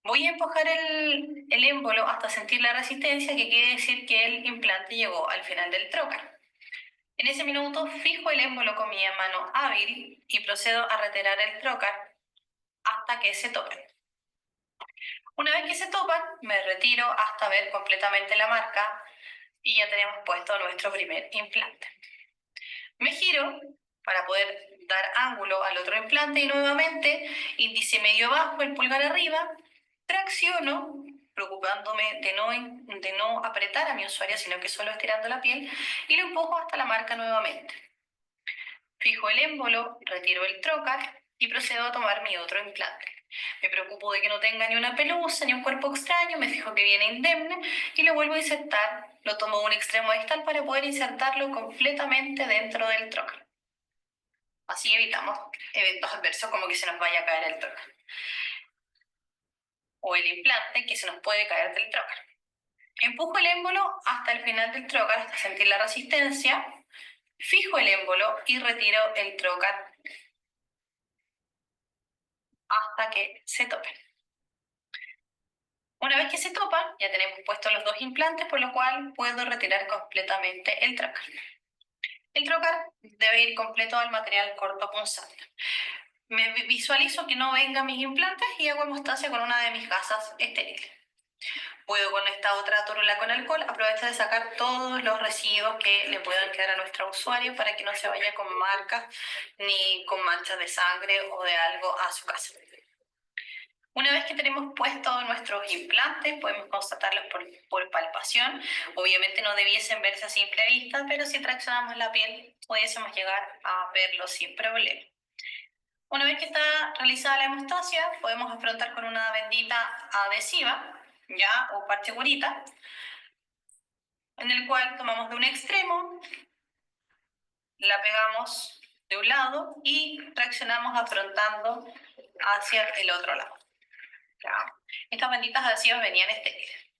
Voy a empujar el émbolo hasta sentir la resistencia, que quiere decir que el implante llegó al final del trocar. En ese minuto fijo el émbolo con mi mano hábil y procedo a retirar el trocar hasta que se tope. Una vez que se topan, me retiro hasta ver completamente la marca y ya tenemos puesto nuestro primer implante. Me giro para poder dar ángulo al otro implante y nuevamente índice medio abajo, el pulgar arriba, tracciono, preocupándome de no apretar a mi usuaria, sino que solo estirando la piel, y lo empujo hasta la marca nuevamente. Fijo el émbolo, retiro el trocar y procedo a tomar mi otro implante. Me preocupo de que no tenga ni una pelusa ni un cuerpo extraño, me fijo que viene indemne y lo vuelvo a insertar. Lo tomo a un extremo distal para poder insertarlo completamente dentro del trocar. Así evitamos eventos adversos como que se nos vaya a caer el trocar o el implante que se nos puede caer del trocar. Empujo el émbolo hasta el final del trocar hasta sentir la resistencia. Fijo el émbolo y retiro el trocar hasta que se topen. Una vez que se topan, ya tenemos puestos los dos implantes, por lo cual puedo retirar completamente el trocar. El trocar debe ir completo al material corto punzante. Me visualizo que no vengan mis implantes y hago hemostasia con una de mis gasas estériles. Puedo con esta otra tórula con alcohol aprovechar de sacar todos los residuos que le puedan quedar a nuestra usuario para que no se vaya con marcas ni con manchas de sangre o de algo a su casa. Una vez que tenemos puestos nuestros implantes, podemos constatarlos por palpación. Obviamente no debiesen verse a simple vista, pero si traccionamos la piel, pudiésemos llegar a verlo sin problema. Una vez que está realizada la hemostasia, podemos afrontar con una bendita adhesiva, ya, o parche curita, en el cual tomamos de un extremo, la pegamos de un lado y traccionamos afrontando hacia el otro lado. Ya. Estas benditas adhesivas venían estériles.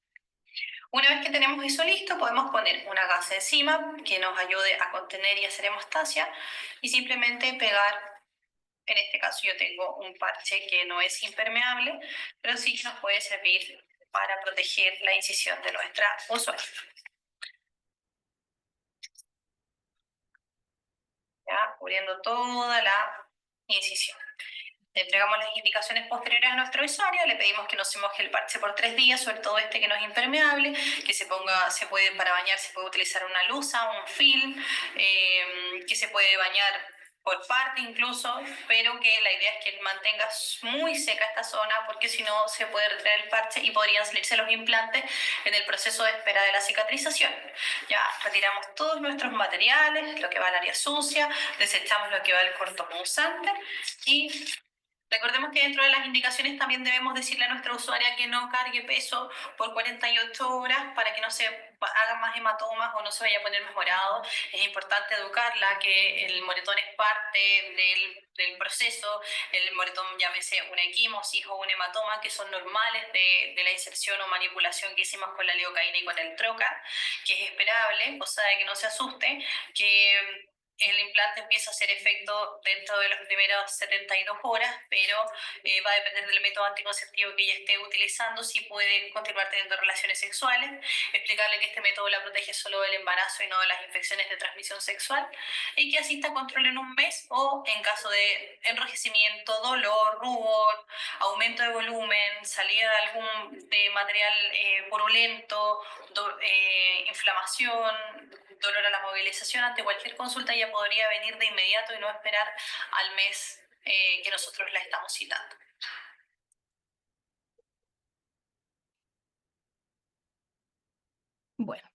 Una vez que tenemos eso listo, podemos poner una gasa encima que nos ayude a contener y hacer hemostasia y simplemente pegar. En este caso yo tengo un parche que no es impermeable, pero sí que nos puede servir para proteger la incisión de nuestra usuaria. ¿Ya? Cubriendo toda la incisión. Le entregamos las indicaciones posteriores a nuestro usuario, le pedimos que no se moje el parche por 3 días, sobre todo este que no es impermeable, que se ponga, se puede, para bañar se puede utilizar una lusa, un film, que se puede bañar por parte incluso, pero que la idea es que mantenga muy seca esta zona porque si no se puede retirar el parche y podrían salirse los implantes en el proceso de espera de la cicatrización. Ya retiramos todos nuestros materiales, lo que va al área sucia, desechamos lo que va al cortopunzante y recordemos que dentro de las indicaciones también debemos decirle a nuestra usuaria que no cargue peso por 48 horas para que no se hagan más hematomas o no se vaya a poner más morado. Es importante educarla que el moretón es parte del proceso. El moretón, llámese una equimosis o un hematoma, que son normales de la inserción o manipulación que hicimos con la lidocaína y con el trocar, que es esperable, cosa de que no se asuste, que el implante empieza a hacer efecto dentro de las primeras 72 horas, pero va a depender del método anticonceptivo que ella esté utilizando, si puede continuar teniendo relaciones sexuales, explicarle que este método la protege solo del embarazo y no de las infecciones de transmisión sexual, y que asista a control en un mes o en caso de enrojecimiento, dolor, rubor, aumento de volumen, salida de algún de material purulento, inflamación, dolor a la movilización, ante cualquier consulta ya podría venir de inmediato y no esperar al mes que nosotros la estamos citando. Bueno,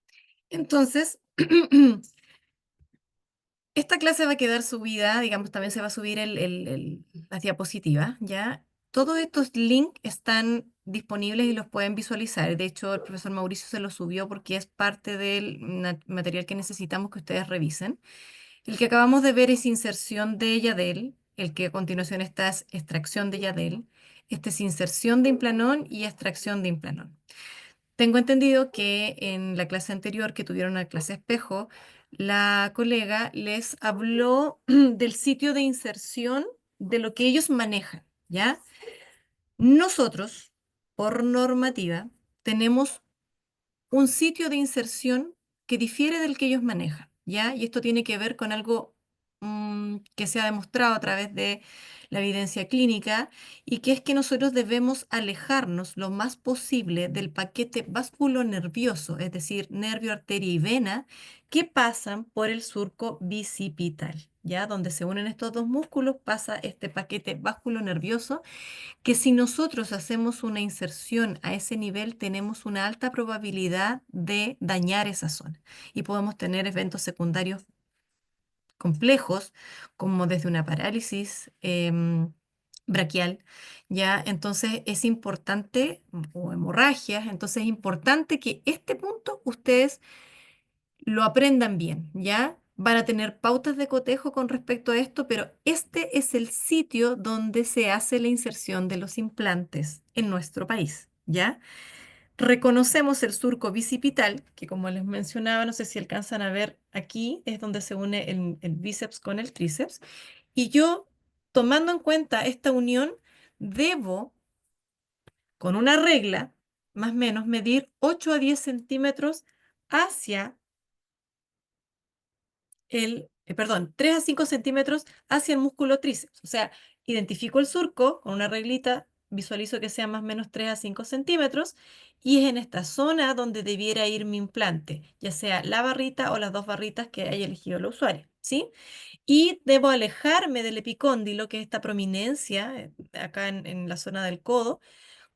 entonces, esta clase va a quedar subida, digamos, también se va a subir las diapositivas, ¿ya? Todos estos links están disponibles y los pueden visualizar. De hecho, el profesor Mauricio se los subió porque es parte del material que necesitamos que ustedes revisen. El que acabamos de ver es inserción de Yadel, el que a continuación está es extracción de Yadel. Este es inserción de Implanón y extracción de Implanón. Tengo entendido que en la clase anterior que tuvieron la clase espejo, la colega les habló del sitio de inserción de lo que ellos manejan, ¿ya? Nosotros, por normativa, tenemos un sitio de inserción que difiere del que ellos manejan, ¿ya? Y esto tiene que ver con algo que se ha demostrado a través de la evidencia clínica y que es que nosotros debemos alejarnos lo más posible del paquete vasculonervioso, es decir, nervio, arteria y vena, que pasan por el surco bicipital, ¿ya? Donde se unen estos dos músculos pasa este paquete vasculonervioso que si nosotros hacemos una inserción a ese nivel, tenemos una alta probabilidad de dañar esa zona y podemos tener eventos secundarios complejos, como desde una parálisis braquial, ¿ya? Entonces es importante, o hemorragias, entonces es importante que este punto ustedes lo aprendan bien, ¿ya? Van a tener pautas de cotejo con respecto a esto, pero este es el sitio donde se hace la inserción de los implantes en nuestro país, ¿ya? Reconocemos el surco bicipital, que como les mencionaba, no sé si alcanzan a ver aquí, es donde se une el bíceps con el tríceps. Y yo, tomando en cuenta esta unión, debo, con una regla, más o menos, medir 8 a 10 centímetros hacia perdón, 3 a 5 centímetros hacia el músculo tríceps. O sea, identifico el surco con una reglita visualizo que sea más o menos 3 a 5 centímetros, y es en esta zona donde debiera ir mi implante, ya sea la barrita o las dos barritas que haya elegido la usuaria, ¿sí? Y debo alejarme del epicóndilo, que es esta prominencia acá en la zona del codo,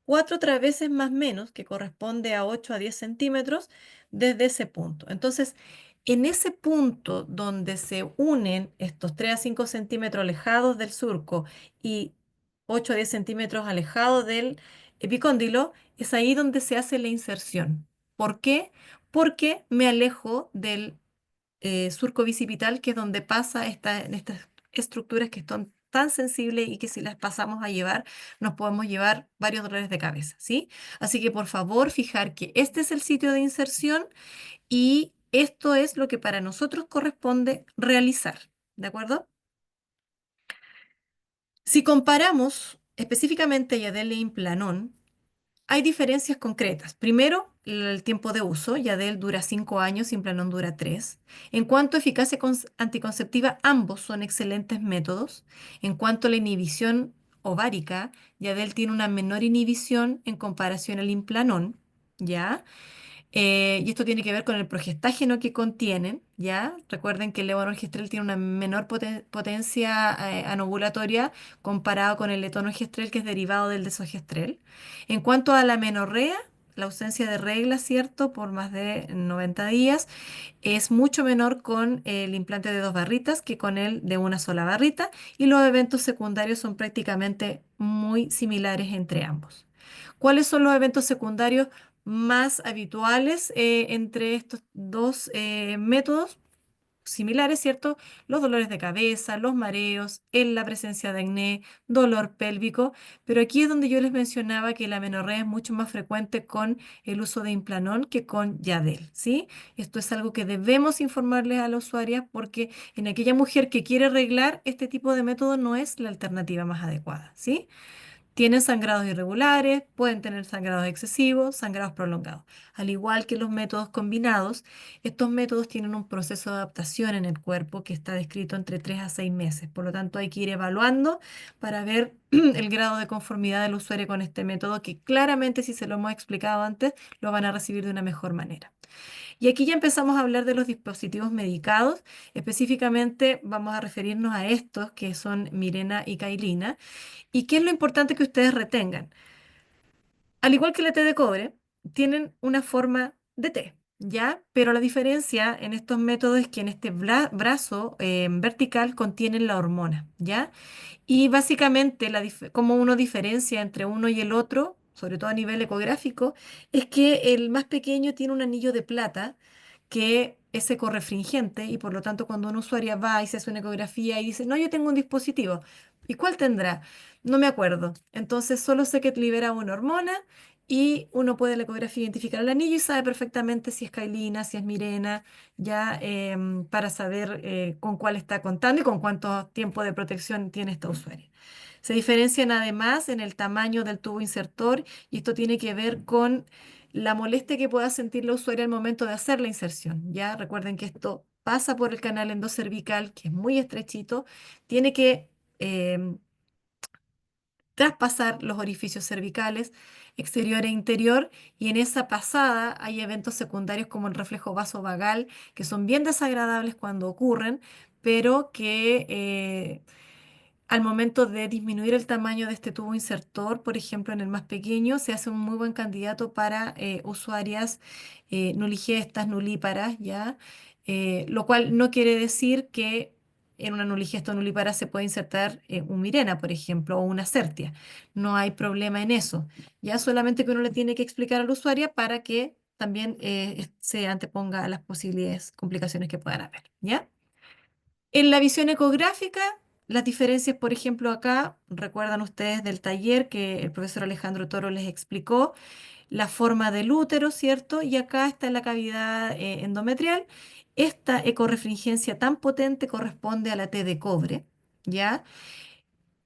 4 veces más menos, que corresponde a 8 a 10 centímetros, desde ese punto. Entonces, en ese punto donde se unen estos 3 a 5 centímetros alejados del surco y 8 a 10 centímetros alejados del epicóndilo, es ahí donde se hace la inserción. ¿Por qué? Porque me alejo del surco bicipital, que es donde pasa estas estructuras que son tan sensibles y que si las pasamos a llevar, nos podemos llevar varios dolores de cabeza, ¿sí? Así que por favor, fijar que este es el sitio de inserción y esto es lo que para nosotros corresponde realizar, ¿de acuerdo? Si comparamos específicamente Yadel e Implanón, hay diferencias concretas. Primero, el tiempo de uso. Yadel dura 5 años, Implanon dura 3. En cuanto a eficacia anticonceptiva, ambos son excelentes métodos. En cuanto a la inhibición ovárica, Yadel tiene una menor inhibición en comparación al Implanon, ¿ya? Y esto tiene que ver con el progestágeno que contienen, ¿ya? Recuerden que el levonorgestrel tiene una menor potencia anovulatoria comparado con el letonorgestrel, que es derivado del desogestrel. En cuanto a la menorrea, la ausencia de regla, ¿cierto? Por más de 90 días, es mucho menor con el implante de dos barritas que con el de una sola barrita, y los eventos secundarios son prácticamente muy similares entre ambos. ¿Cuáles son los eventos secundarios más habituales entre estos dos métodos? Similares, ¿cierto? Los dolores de cabeza, los mareos, la presencia de acné, dolor pélvico, pero aquí es donde yo les mencionaba que la menorrea es mucho más frecuente con el uso de Implanon que con Yadel, ¿sí? Esto es algo que debemos informarles a la usuaria, porque en aquella mujer que quiere arreglar, este tipo de método no es la alternativa más adecuada, ¿sí? Tienen sangrados irregulares, pueden tener sangrados excesivos, sangrados prolongados. Al igual que los métodos combinados, estos métodos tienen un proceso de adaptación en el cuerpo que está descrito entre 3 a 6 meses. Por lo tanto, hay que ir evaluando para ver el grado de conformidad del usuario con este método, que claramente, si se lo hemos explicado antes, lo van a recibir de una mejor manera. Y aquí ya empezamos a hablar de los dispositivos medicados. Específicamente vamos a referirnos a estos, que son Mirena y Cailina. ¿Y qué es lo importante que ustedes retengan? Al igual que el té de cobre, tienen una forma de té, ¿ya? Pero la diferencia en estos métodos es que en este brazo vertical contienen la hormona, ¿ya? Y básicamente, cómo uno diferencia entre uno y el otro, sobre todo a nivel ecográfico, es que el más pequeño tiene un anillo de plata que es ecorrefringente, y por lo tanto cuando una usuaria va y se hace una ecografía y dice, no, yo tengo un dispositivo, ¿y cuál tendrá? No me acuerdo. Entonces solo sé que libera una hormona, y uno puede en la ecografía identificar el anillo y sabe perfectamente si es Cailina, si es Mirena, ya para saber con cuál está contando y con cuánto tiempo de protección tiene esta usuaria. Se diferencian además en el tamaño del tubo insertor, y esto tiene que ver con la molestia que pueda sentir la usuaria al momento de hacer la inserción. Ya recuerden que esto pasa por el canal endocervical, que es muy estrechito, tiene que em, traspasar los orificios cervicales exterior e interior, y en esa pasada hay eventos secundarios como el reflejo vasovagal, que son bien desagradables cuando ocurren, pero que al momento de disminuir el tamaño de este tubo insertor, por ejemplo, en el más pequeño, se hace un muy buen candidato para usuarias nuligestas, nulíparas, ¿ya? Lo cual no quiere decir que en una nuligesta o nulípara se puede insertar un Mirena, por ejemplo, o una Certia. No hay problema en eso. Ya solamente que uno le tiene que explicar a la usuaria para que también se anteponga a las posibles complicaciones que puedan haber, ¿ya? En la visión ecográfica, las diferencias, por ejemplo, acá, recuerdan ustedes del taller que el profesor Alejandro Toro les explicó, la forma del útero, ¿cierto? Y acá está la cavidad endometrial. Esta ecorrefringencia tan potente corresponde a la T de cobre, ¿ya?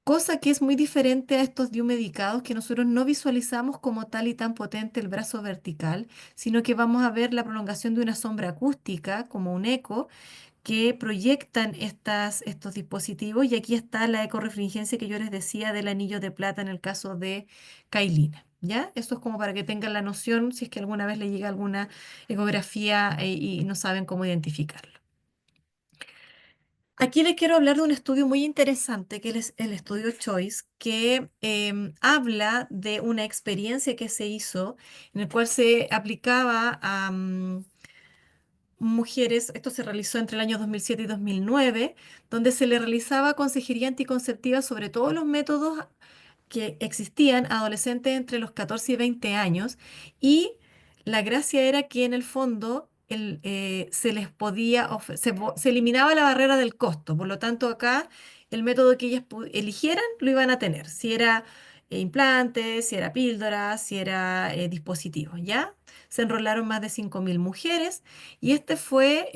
Cosa que es muy diferente a estos diumedicados, que nosotros no visualizamos como tal y tan potente el brazo vertical, sino que vamos a ver la prolongación de una sombra acústica, como un eco, que proyectan estos dispositivos. Y aquí está la ecorrefringencia que yo les decía del anillo de plata en el caso de Cailina. ¿Ya? Esto es como para que tengan la noción si es que alguna vez le llega alguna ecografía y no saben cómo identificarlo. Aquí les quiero hablar de un estudio muy interesante, que es el estudio Choice, que habla de una experiencia que se hizo en el cual se aplicaba a mujeres. Esto se realizó entre el año 2007 y 2009, donde se le realizaba consejería anticonceptiva sobre todos los métodos que existían a adolescentes entre los 14 y 20 años, y la gracia era que en el fondo se les podía, se eliminaba la barrera del costo. Por lo tanto, acá el método que ellas eligieran lo iban a tener, si era implantes, si era píldoras, si era dispositivos, ¿ya? Se enrolaron más de 5.000 mujeres, y este fue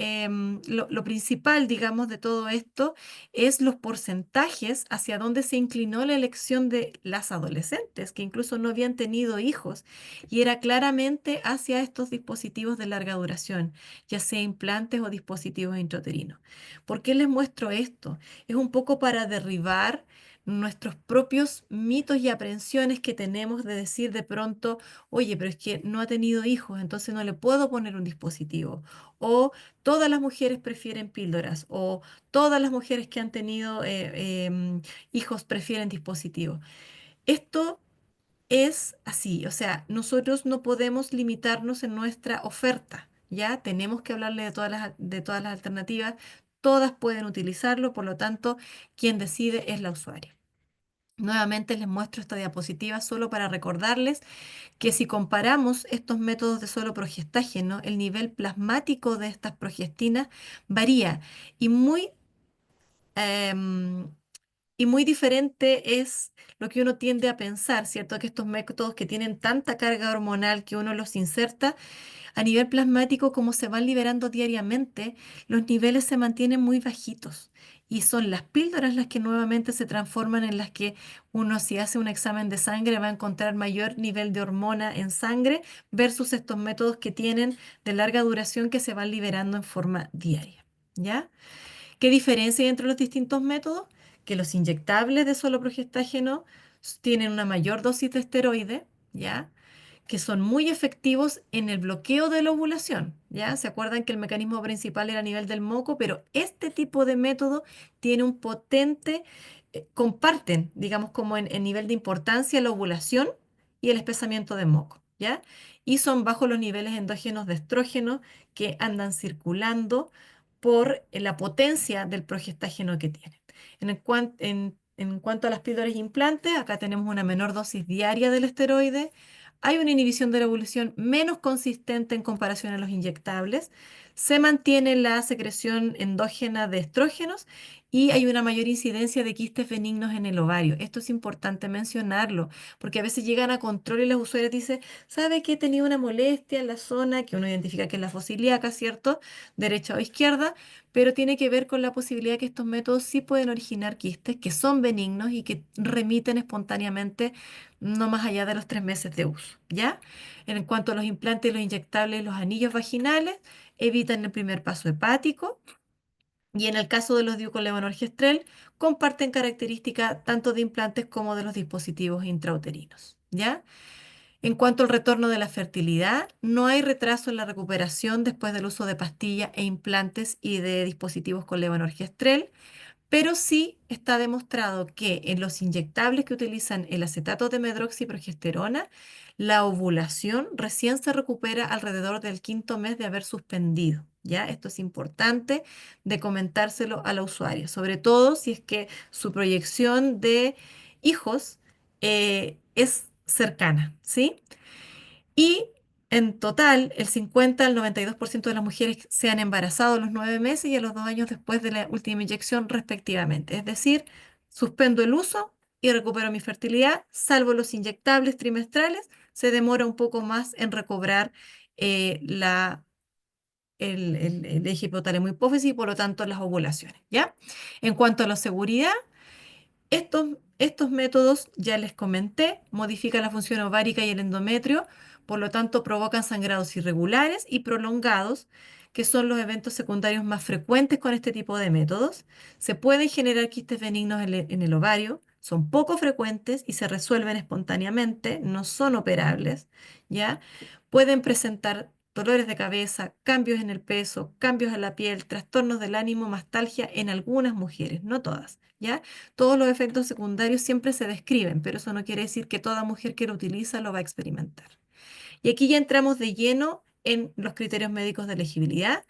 lo principal, digamos, de todo esto es los porcentajes hacia dónde se inclinó la elección de las adolescentes, que incluso no habían tenido hijos, y era claramente hacia estos dispositivos de larga duración, ya sea implantes o dispositivos intrauterinos. ¿Por qué les muestro esto? Es un poco para derribar nuestros propios mitos y aprensiones que tenemos de decir de pronto, oye, pero es que no ha tenido hijos, entonces no le puedo poner un dispositivo. O todas las mujeres prefieren píldoras. O todas las mujeres que han tenido hijos prefieren dispositivos. Esto es así, o sea, nosotros no podemos limitarnos en nuestra oferta, ¿ya? Tenemos que hablarle de todas las alternativas, todas pueden utilizarlo, por lo tanto, quien decide es la usuaria. Nuevamente les muestro esta diapositiva solo para recordarles que si comparamos estos métodos de solo progestágeno, el nivel plasmático de estas progestinas varía, y em, y muy diferente es lo que uno tiende a pensar, ¿cierto? Que estos métodos que tienen tanta carga hormonal que uno los inserta a nivel plasmático, como se van liberando diariamente, los niveles se mantienen muy bajitos. Y son las píldoras las que nuevamente se transforman en las que uno, si hace un examen de sangre, va a encontrar mayor nivel de hormona en sangre versus estos métodos que tienen de larga duración que se van liberando en forma diaria. ¿Ya? ¿Qué diferencia hay entre los distintos métodos? Que los inyectables de solo progestágeno tienen una mayor dosis de esteroide, ¿ya? Que son muy efectivos en el bloqueo de la ovulación, ¿ya? ¿Se acuerdan que el mecanismo principal era a nivel del moco? Pero este tipo de método tiene un potente, comparten, digamos, como en nivel de importancia la ovulación y el espesamiento de moco, ¿ya? Y son bajo los niveles endógenos de estrógeno que andan circulando por la potencia del progestágeno que tienen. En cuanto a las píldoras e implantes, acá tenemos una menor dosis diaria del esteroide, hay una inhibición de la evolución menos consistente en comparación a los inyectables, se mantiene la secreción endógena de estrógenos y hay una mayor incidencia de quistes benignos en el ovario. Esto es importante mencionarlo, porque a veces llegan a control y los usuarios dicen, ¿sabe que he tenido una molestia en la zona que uno identifica que es la fosa ilíaca, ¿cierto? Derecha o izquierda, pero tiene que ver con la posibilidad que estos métodos sí pueden originar quistes que son benignos y que remiten espontáneamente no más allá de los 3 meses de uso, ¿ya? En cuanto a los implantes, los inyectables, los anillos vaginales, evitan el primer paso hepático, y en el caso de los diucolevonorgestrel, comparten características tanto de implantes como de los dispositivos intrauterinos, ¿ya? En cuanto al retorno de la fertilidad, no hay retraso en la recuperación después del uso de pastillas e implantes y de dispositivos con levonorgestrel, pero sí está demostrado que en los inyectables que utilizan el acetato de medroxiprogesterona, la ovulación recién se recupera alrededor del quinto mes de haber suspendido. ¿Ya? Esto es importante de comentárselo a la usuaria, sobre todo si es que su proyección de hijos es cercana, ¿sí? Y en total, el 50 al 92% de las mujeres se han embarazado a los 9 meses y a los 2 años después de la última inyección, respectivamente. Es decir, suspendo el uso y recupero mi fertilidad, salvo los inyectables trimestrales, se demora un poco más en recobrar el eje hipotálamo hipófisis y por lo tanto las ovulaciones, ¿ya? En cuanto a la seguridad, estos métodos, ya les comenté, modifican la función ovárica y el endometrio, por lo tanto provocan sangrados irregulares y prolongados que son los eventos secundarios más frecuentes con este tipo de métodos. Se pueden generar quistes benignos en el ovario, son poco frecuentes y se resuelven espontáneamente, no son operables, ¿ya? Pueden presentar dolores de cabeza, cambios en el peso, cambios en la piel, trastornos del ánimo, mastalgia en algunas mujeres, no todas, ¿ya? Todos los efectos secundarios siempre se describen, pero eso no quiere decir que toda mujer que lo utiliza lo va a experimentar. Y aquí ya entramos de lleno en los criterios médicos de elegibilidad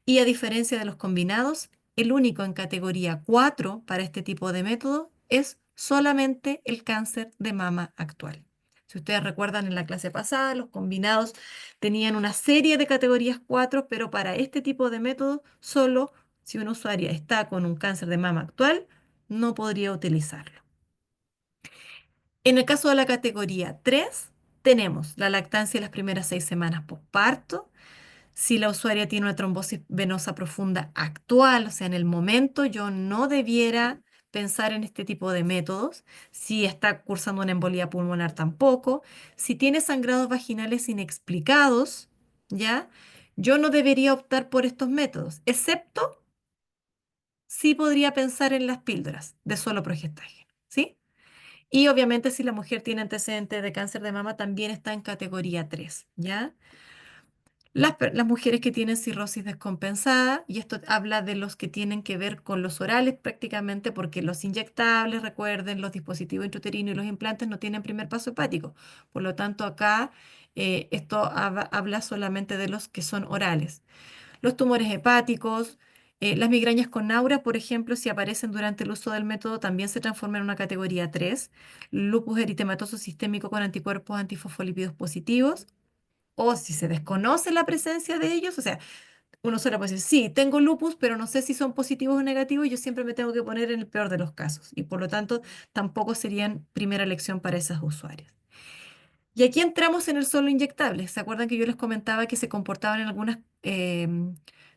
y a diferencia de los combinados, el único en categoría 4 para este tipo de método es solamente el cáncer de mama actual. Si ustedes recuerdan en la clase pasada, los combinados tenían una serie de categorías 4, pero para este tipo de método, solo si una usuaria está con un cáncer de mama actual, no podría utilizarlo. En el caso de la categoría 3, tenemos la lactancia en las primeras 6 semanas postparto. Si la usuaria tiene una trombosis venosa profunda actual, o sea, en el momento, yo no debiera pensar en este tipo de métodos. Si está cursando una embolía pulmonar, tampoco. Si tiene sangrados vaginales inexplicados, ¿ya? Yo no debería optar por estos métodos, excepto si podría pensar en las píldoras de solo progestaje, ¿sí? Y obviamente si la mujer tiene antecedentes de cáncer de mama, también está en categoría 3, ¿ya? Las mujeres que tienen cirrosis descompensada, y esto habla de los que tienen que ver con los orales prácticamente, porque los inyectables, recuerden, los dispositivos intrauterinos y los implantes no tienen primer paso hepático. Por lo tanto, acá esto habla solamente de los que son orales. Los tumores hepáticos, las migrañas con aura, por ejemplo, si aparecen durante el uso del método, también se transforman en una categoría 3. Lupus eritematoso sistémico con anticuerpos antifosfolípidos positivos. O si se desconoce la presencia de ellos, o sea, uno solo puede decir, sí, tengo lupus, pero no sé si son positivos o negativos, yo siempre me tengo que poner en el peor de los casos y por lo tanto tampoco serían primera elección para esas usuarias. Y aquí entramos en el solo inyectable. ¿Se acuerdan que yo les comentaba que se comportaban en algunas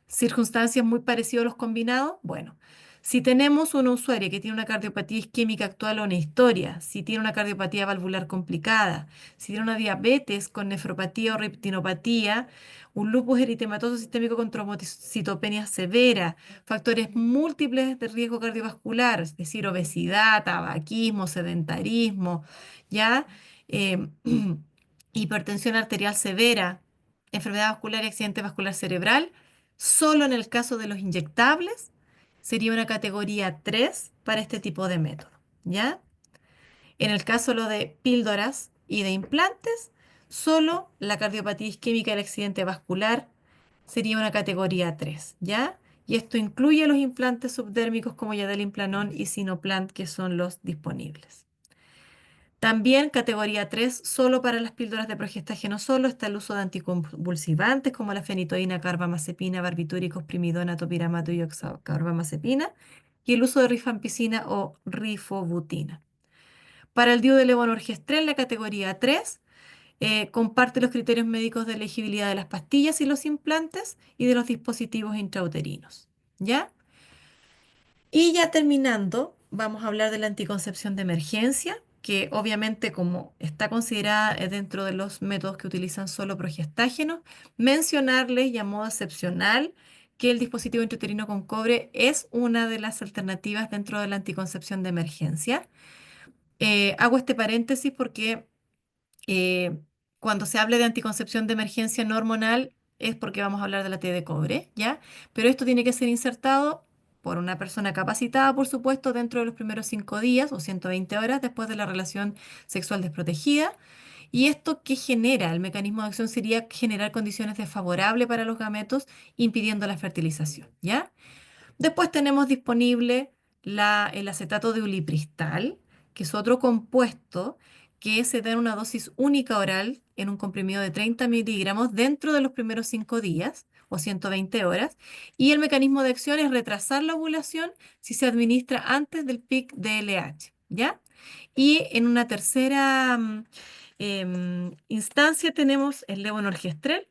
circunstancias muy parecidas a los combinados? Bueno, si tenemos una usuaria que tiene una cardiopatía isquémica actual o una historia, si tiene una cardiopatía valvular complicada, si tiene una diabetes con nefropatía o retinopatía, un lupus eritematoso sistémico con trombocitopenia severa, factores múltiples de riesgo cardiovascular, es decir, obesidad, tabaquismo, sedentarismo, ¿ya? em, hipertensión arterial severa, enfermedad vascular y accidente vascular cerebral, solo en el caso de los inyectables sería una categoría 3 para este tipo de método, ¿ya? En el caso lo de píldoras y de implantes, solo la cardiopatía isquémica y el accidente vascular sería una categoría 3, ¿ya? Y esto incluye los implantes subdérmicos como Yadelin-Planón y Sinoplant, que son los disponibles. También categoría 3 solo para las píldoras de progestágeno solo, está el uso de anticonvulsivantes como la fenitoína, carbamazepina, barbitúricos, primidona, topiramato y oxacarbamazepina, y el uso de rifampicina o rifobutina. Para el DIU de levonorgestrel, la categoría 3 comparte los criterios médicos de elegibilidad de las pastillas y los implantes y de los dispositivos intrauterinos. ¿Ya? Y ya terminando, vamos a hablar de la anticoncepción de emergencia, que obviamente como está considerada dentro de los métodos que utilizan solo progestágenos, mencionarles y a modo excepcional que el dispositivo intrauterino con cobre es una de las alternativas dentro de la anticoncepción de emergencia. Hago este paréntesis porque eh, cuando se hable de anticoncepción de emergencia no hormonal es porque vamos a hablar de la T de cobre, ¿ya? Pero esto tiene que ser insertado por una persona capacitada, por supuesto, dentro de los primeros 5 días o 120 horas después de la relación sexual desprotegida. ¿Y esto qué genera? El mecanismo de acción sería generar condiciones desfavorables para los gametos, impidiendo la fertilización, ¿ya? Después tenemos disponible el acetato de ulipristal, que es otro compuesto que se da en una dosis única oral en un comprimido de 30 miligramos dentro de los primeros 5 días o 120 horas. Y el mecanismo de acción es retrasar la ovulación si se administra antes del pic de LH, ¿ya? Y en una tercera instancia tenemos el levonorgestrel,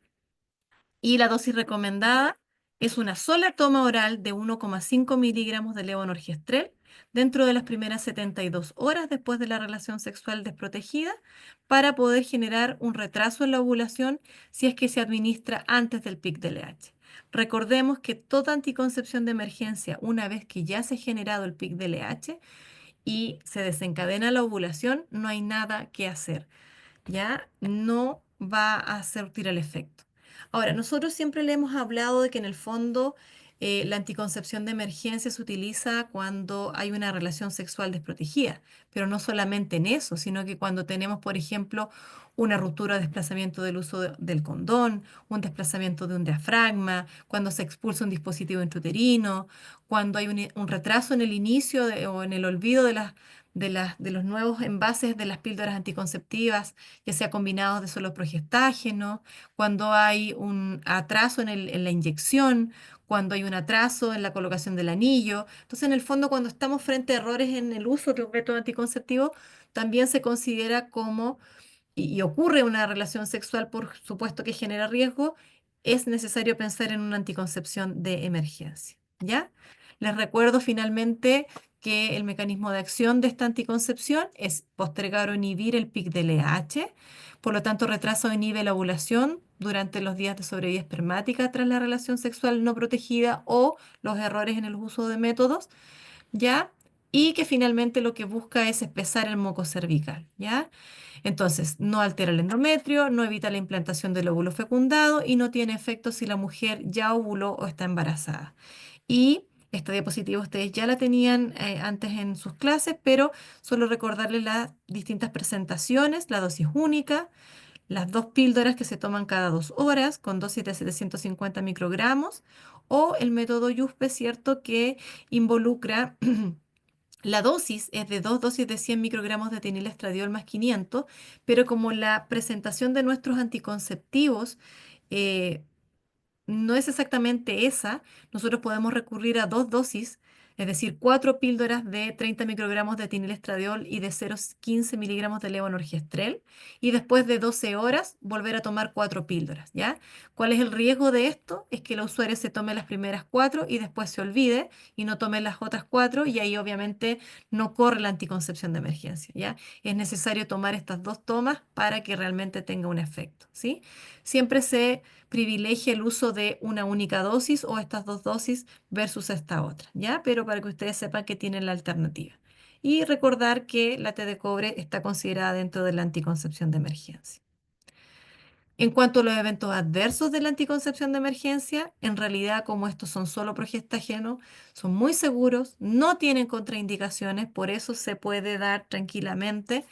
y la dosis recomendada es una sola toma oral de 1,5 miligramos de levonorgestrel dentro de las primeras 72 horas después de la relación sexual desprotegida para poder generar un retraso en la ovulación si es que se administra antes del pic del LH. Recordemos que toda anticoncepción de emergencia, una vez que ya se ha generado el pic del LH y se desencadena la ovulación, no hay nada que hacer, ya no va a surtir el efecto. Ahora, nosotros siempre le hemos hablado de que en el fondo la anticoncepción de emergencia se utiliza cuando hay una relación sexual desprotegida, pero no solamente en eso, sino que cuando tenemos, por ejemplo, una ruptura o desplazamiento del uso del condón, un desplazamiento de un diafragma, cuando se expulsa un dispositivo intrauterino, cuando hay un retraso en el inicio o en el olvido de los nuevos envases de las píldoras anticonceptivas, ya sea combinados de solo progestágeno, cuando hay un atraso en la inyección, cuando hay un atraso en la colocación del anillo. Entonces, en el fondo, cuando estamos frente a errores en el uso de un método anticonceptivo, también se considera como y ocurre una relación sexual, por supuesto que genera riesgo, es necesario pensar en una anticoncepción de emergencia. ¿Ya? Les recuerdo finalmente que el mecanismo de acción de esta anticoncepción es postergar o inhibir el pic del LH, por lo tanto retrasa o inhibe la ovulación durante los días de sobrevida espermática tras la relación sexual no protegida o los errores en el uso de métodos, ¿ya? Y que finalmente lo que busca es espesar el moco cervical, ¿ya? Entonces, no altera el endometrio, no evita la implantación del óvulo fecundado y no tiene efecto si la mujer ya ovuló o está embarazada. Y esta diapositiva ustedes ya la tenían antes en sus clases, pero solo recordarles las distintas presentaciones, la dosis única, las dos píldoras que se toman cada 2 horas con dosis de 750 microgramos o el método YUSPE, ¿cierto? Que involucra la dosis es de dos dosis de 100 microgramos de etinilestradiol más 500, pero como la presentación de nuestros anticonceptivos eh, no es exactamente esa, nosotros podemos recurrir a dos dosis, es decir, cuatro píldoras de 30 microgramos de etinilestradiol y de 0,15 miligramos de levonorgestrel, y después de 12 horas volver a tomar cuatro píldoras, ¿ya? ¿Cuál es el riesgo de esto? Es que la usuaria se tome las primeras cuatro y después se olvide y no tome las otras cuatro, y ahí obviamente no corre la anticoncepción de emergencia, ¿ya? Es necesario tomar estas dos tomas para que realmente tenga un efecto, ¿sí? Siempre se privilegia el uso de una única dosis o estas dos dosis versus esta otra, ¿ya? Pero para que ustedes sepan que tienen la alternativa. Y recordar que la T de cobre está considerada dentro de la anticoncepción de emergencia. En cuanto a los eventos adversos de la anticoncepción de emergencia, en realidad como estos son solo progestágenos, son muy seguros, no tienen contraindicaciones, por eso se puede dar tranquilamente.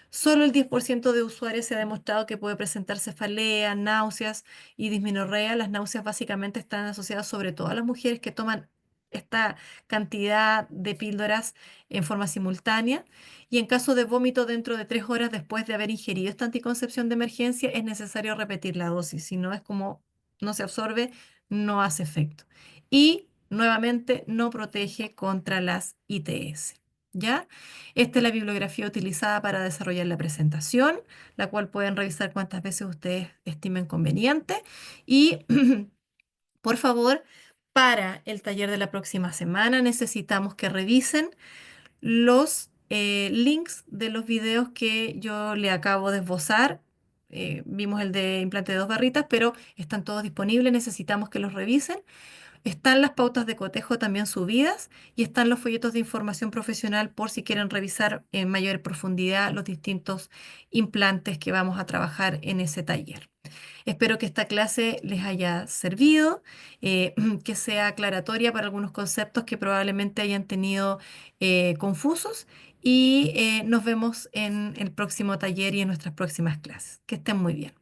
Solo el 10% de usuarios se ha demostrado que puede presentar cefalea, náuseas y dismenorrea. Las náuseas básicamente están asociadas sobre todo a las mujeres que toman esta cantidad de píldoras en forma simultánea. Y en caso de vómito dentro de 3 horas después de haber ingerido esta anticoncepción de emergencia, es necesario repetir la dosis. Si no es como no se absorbe, no hace efecto. Y nuevamente no protege contra las ITS. ¿Ya? Esta es la bibliografía utilizada para desarrollar la presentación, la cual pueden revisar cuantas veces ustedes estimen conveniente. Y por favor, para el taller de la próxima semana necesitamos que revisen los links de los videos que yo le acabo de esbozar. Vimos el de implante de 2 barritas, pero están todos disponibles, necesitamos que los revisen. Están las pautas de cotejo también subidas y están los folletos de información profesional por si quieren revisar en mayor profundidad los distintos implantes que vamos a trabajar en ese taller. Espero que esta clase les haya servido, que sea aclaratoria para algunos conceptos que probablemente hayan tenido confusos, y nos vemos en el próximo taller y en nuestras próximas clases. Que estén muy bien.